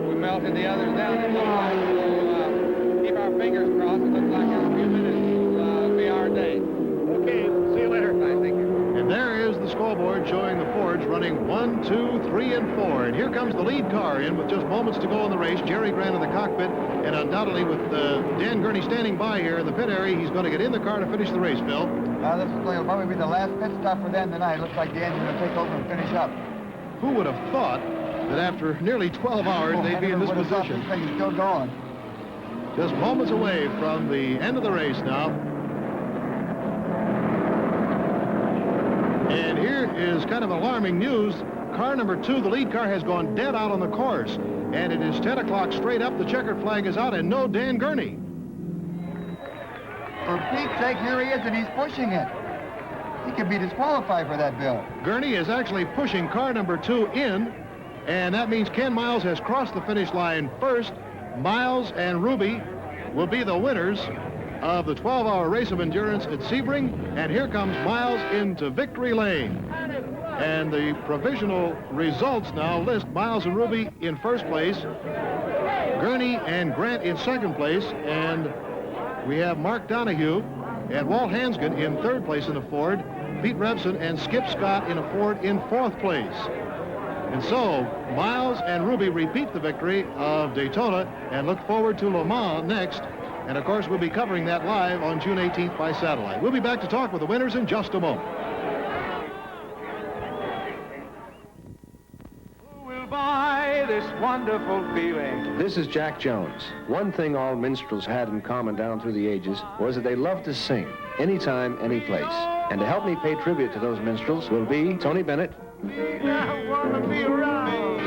we melted the others down. It looks like we'll keep our fingers crossed. It looks like in a few minutes will be our day. Okay, see you later. Bye, thank you. And there is the scoreboard showing the Fords running 1, 2, 3, and 4. And here comes the lead car in with just moments to go in the race. Jerry Grant in the cockpit, and undoubtedly with Dan Gurney standing by here in the pit area, he's going to get in the car to finish the race, Phil. This will probably be the last pit stop for them tonight. Looks like the engine will take over and finish up. Who would have thought that after nearly 12 hours they'd be in this position? This thing is still going. Just moments away from the end of the race now. And here is kind of alarming news. Car number 2, the lead car, has gone dead out on the course. And it is 10 o'clock straight up. The checkered flag is out, and no Dan Gurney. For Pete's sake, here he is, and he's pushing it. He could be disqualified for that, Bill. Gurney is actually pushing car number 2 in, and that means Ken Miles has crossed the finish line first. Miles and Ruby will be the winners of the 12-hour race of endurance at Sebring, and here comes Miles into victory lane. And the provisional results now list Miles and Ruby in first place, Gurney and Grant in second place, and we have Mark Donahue and Walt Hansgen in third place in a Ford, Pete Revson and Skip Scott in a Ford in fourth place. And so, Miles and Ruby repeat the victory of Daytona and look forward to Le Mans next. And, of course, we'll be covering that live on June 18th by satellite. We'll be back to talk with the winners in just a moment. Who will buy this wonderful feeling? This is Jack Jones. One thing all minstrels had in common down through the ages was that they loved to sing, anytime, any place. And to help me pay tribute to those minstrels will be Tony Bennett, I want to be around.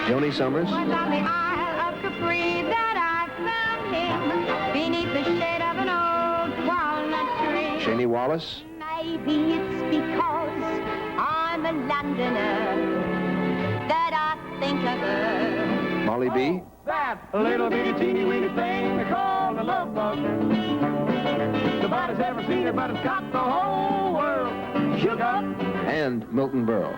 Joni Summers, Was on the Isle of Capri that I found him beneath the shade of an old walnut tree. Shani Wallace, Maybe it's because I'm a Londoner that I think of her. Molly B, That little bitty teeny weeny thing they call a love bug. Nobody's ever seen it, but it's got the whole world shook up. and Milton Berle.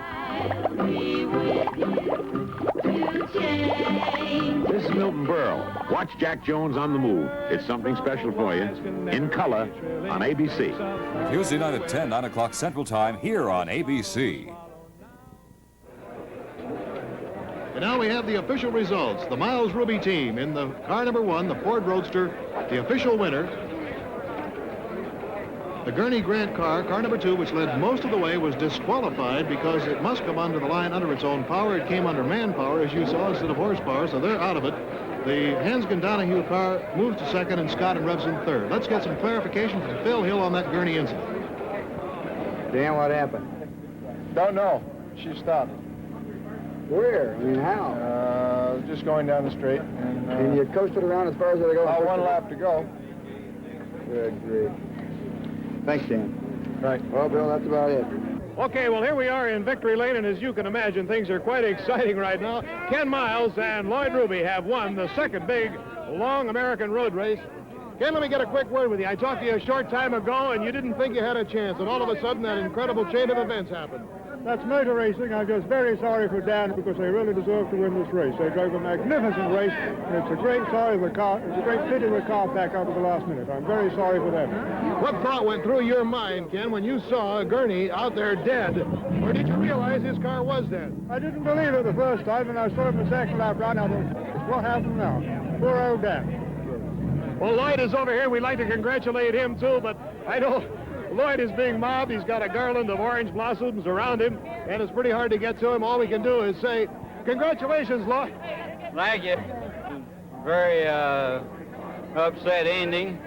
This is Milton Berle. Watch Jack Jones on the Move. It's something special for you. In color on ABC. Tuesday night at 10, 9 o'clock Central Time, here on ABC. And now we have the official results. The Miles Ruby team in the car number 1, the Ford Roadster, the official winner. The Gurney Grant car, car number 2, which led most of the way, was disqualified because it must come onto the line under its own power. It came under manpower, as you saw, instead of horsepower, so they're out of it. The Hansgen-Donahue car moves to second, and Scott and Revson third. Let's get some clarification from Phil Hill on that Gurney incident. Dan, what happened? Don't know. She stopped. Where? I mean, how? just going down the straight. And you coasted around as far as they go? One lap to go. Good, great. Thanks, Dan. Right. Well, Bill, that's about it. Okay, well, here we are in Victory Lane, and as you can imagine, things are quite exciting right now. Ken Miles and Lloyd Ruby have won the second big long American road race. Ken, let me get a quick word with you. I talked to you a short time ago, and you didn't think you had a chance, and all of a sudden that incredible chain of events happened. That's motor racing. I'm just very sorry for Dan because they really deserve to win this race. They drove a magnificent race, and it's a great sorry the car. It's a great pity the car back out at the last minute. I'm very sorry for them. What thought went through your mind, Ken, when you saw Gurney out there dead? Or did you realize his car was dead? I didn't believe it the first time, and I saw him the second lap round. I thought, what happened now? Poor old Dan. Well, Lloyd is over here. We'd like to congratulate him, too, but I know Lloyd is being mobbed. He's got a garland of orange blossoms around him, and it's pretty hard to get to him. All we can do is say, congratulations, Lloyd. Thank you. Very upset ending,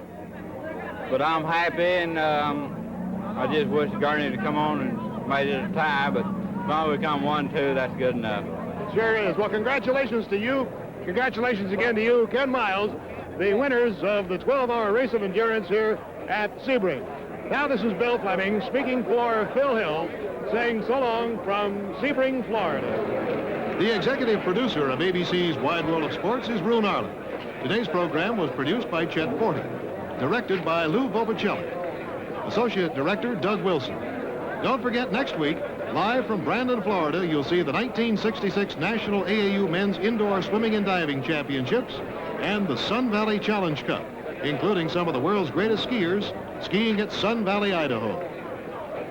but I'm happy, and I just wish Gurney to come on and made it a tie, but as long as we come 1-2, that's good enough. It sure is. Well, congratulations to you. Congratulations again to you, Ken Miles, the winners of the 12-hour race of endurance here at Sebring. Now this is Bill Fleming speaking for Phil Hill, saying so long from Sebring, Florida. The executive producer of ABC's Wide World of Sports is Rune Arlen. Today's program was produced by Chet Forty, directed by Lou Vopacelli, associate director Doug Wilson. Don't forget, next week, live from Brandon, Florida, you'll see the 1966 National AAU Men's Indoor Swimming and Diving Championships and the Sun Valley Challenge Cup, including some of the world's greatest skiers skiing at Sun Valley, Idaho.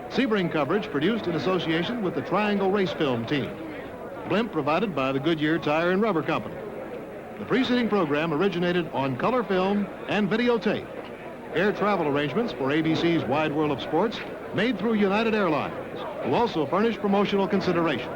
Sebring coverage produced in association with the Triangle Race Film Team. Blimp provided by the Goodyear Tire and Rubber Company. The preceding program originated on color film and videotape. Air travel arrangements for ABC's Wide World of Sports made through United Airlines, who also furnished promotional consideration.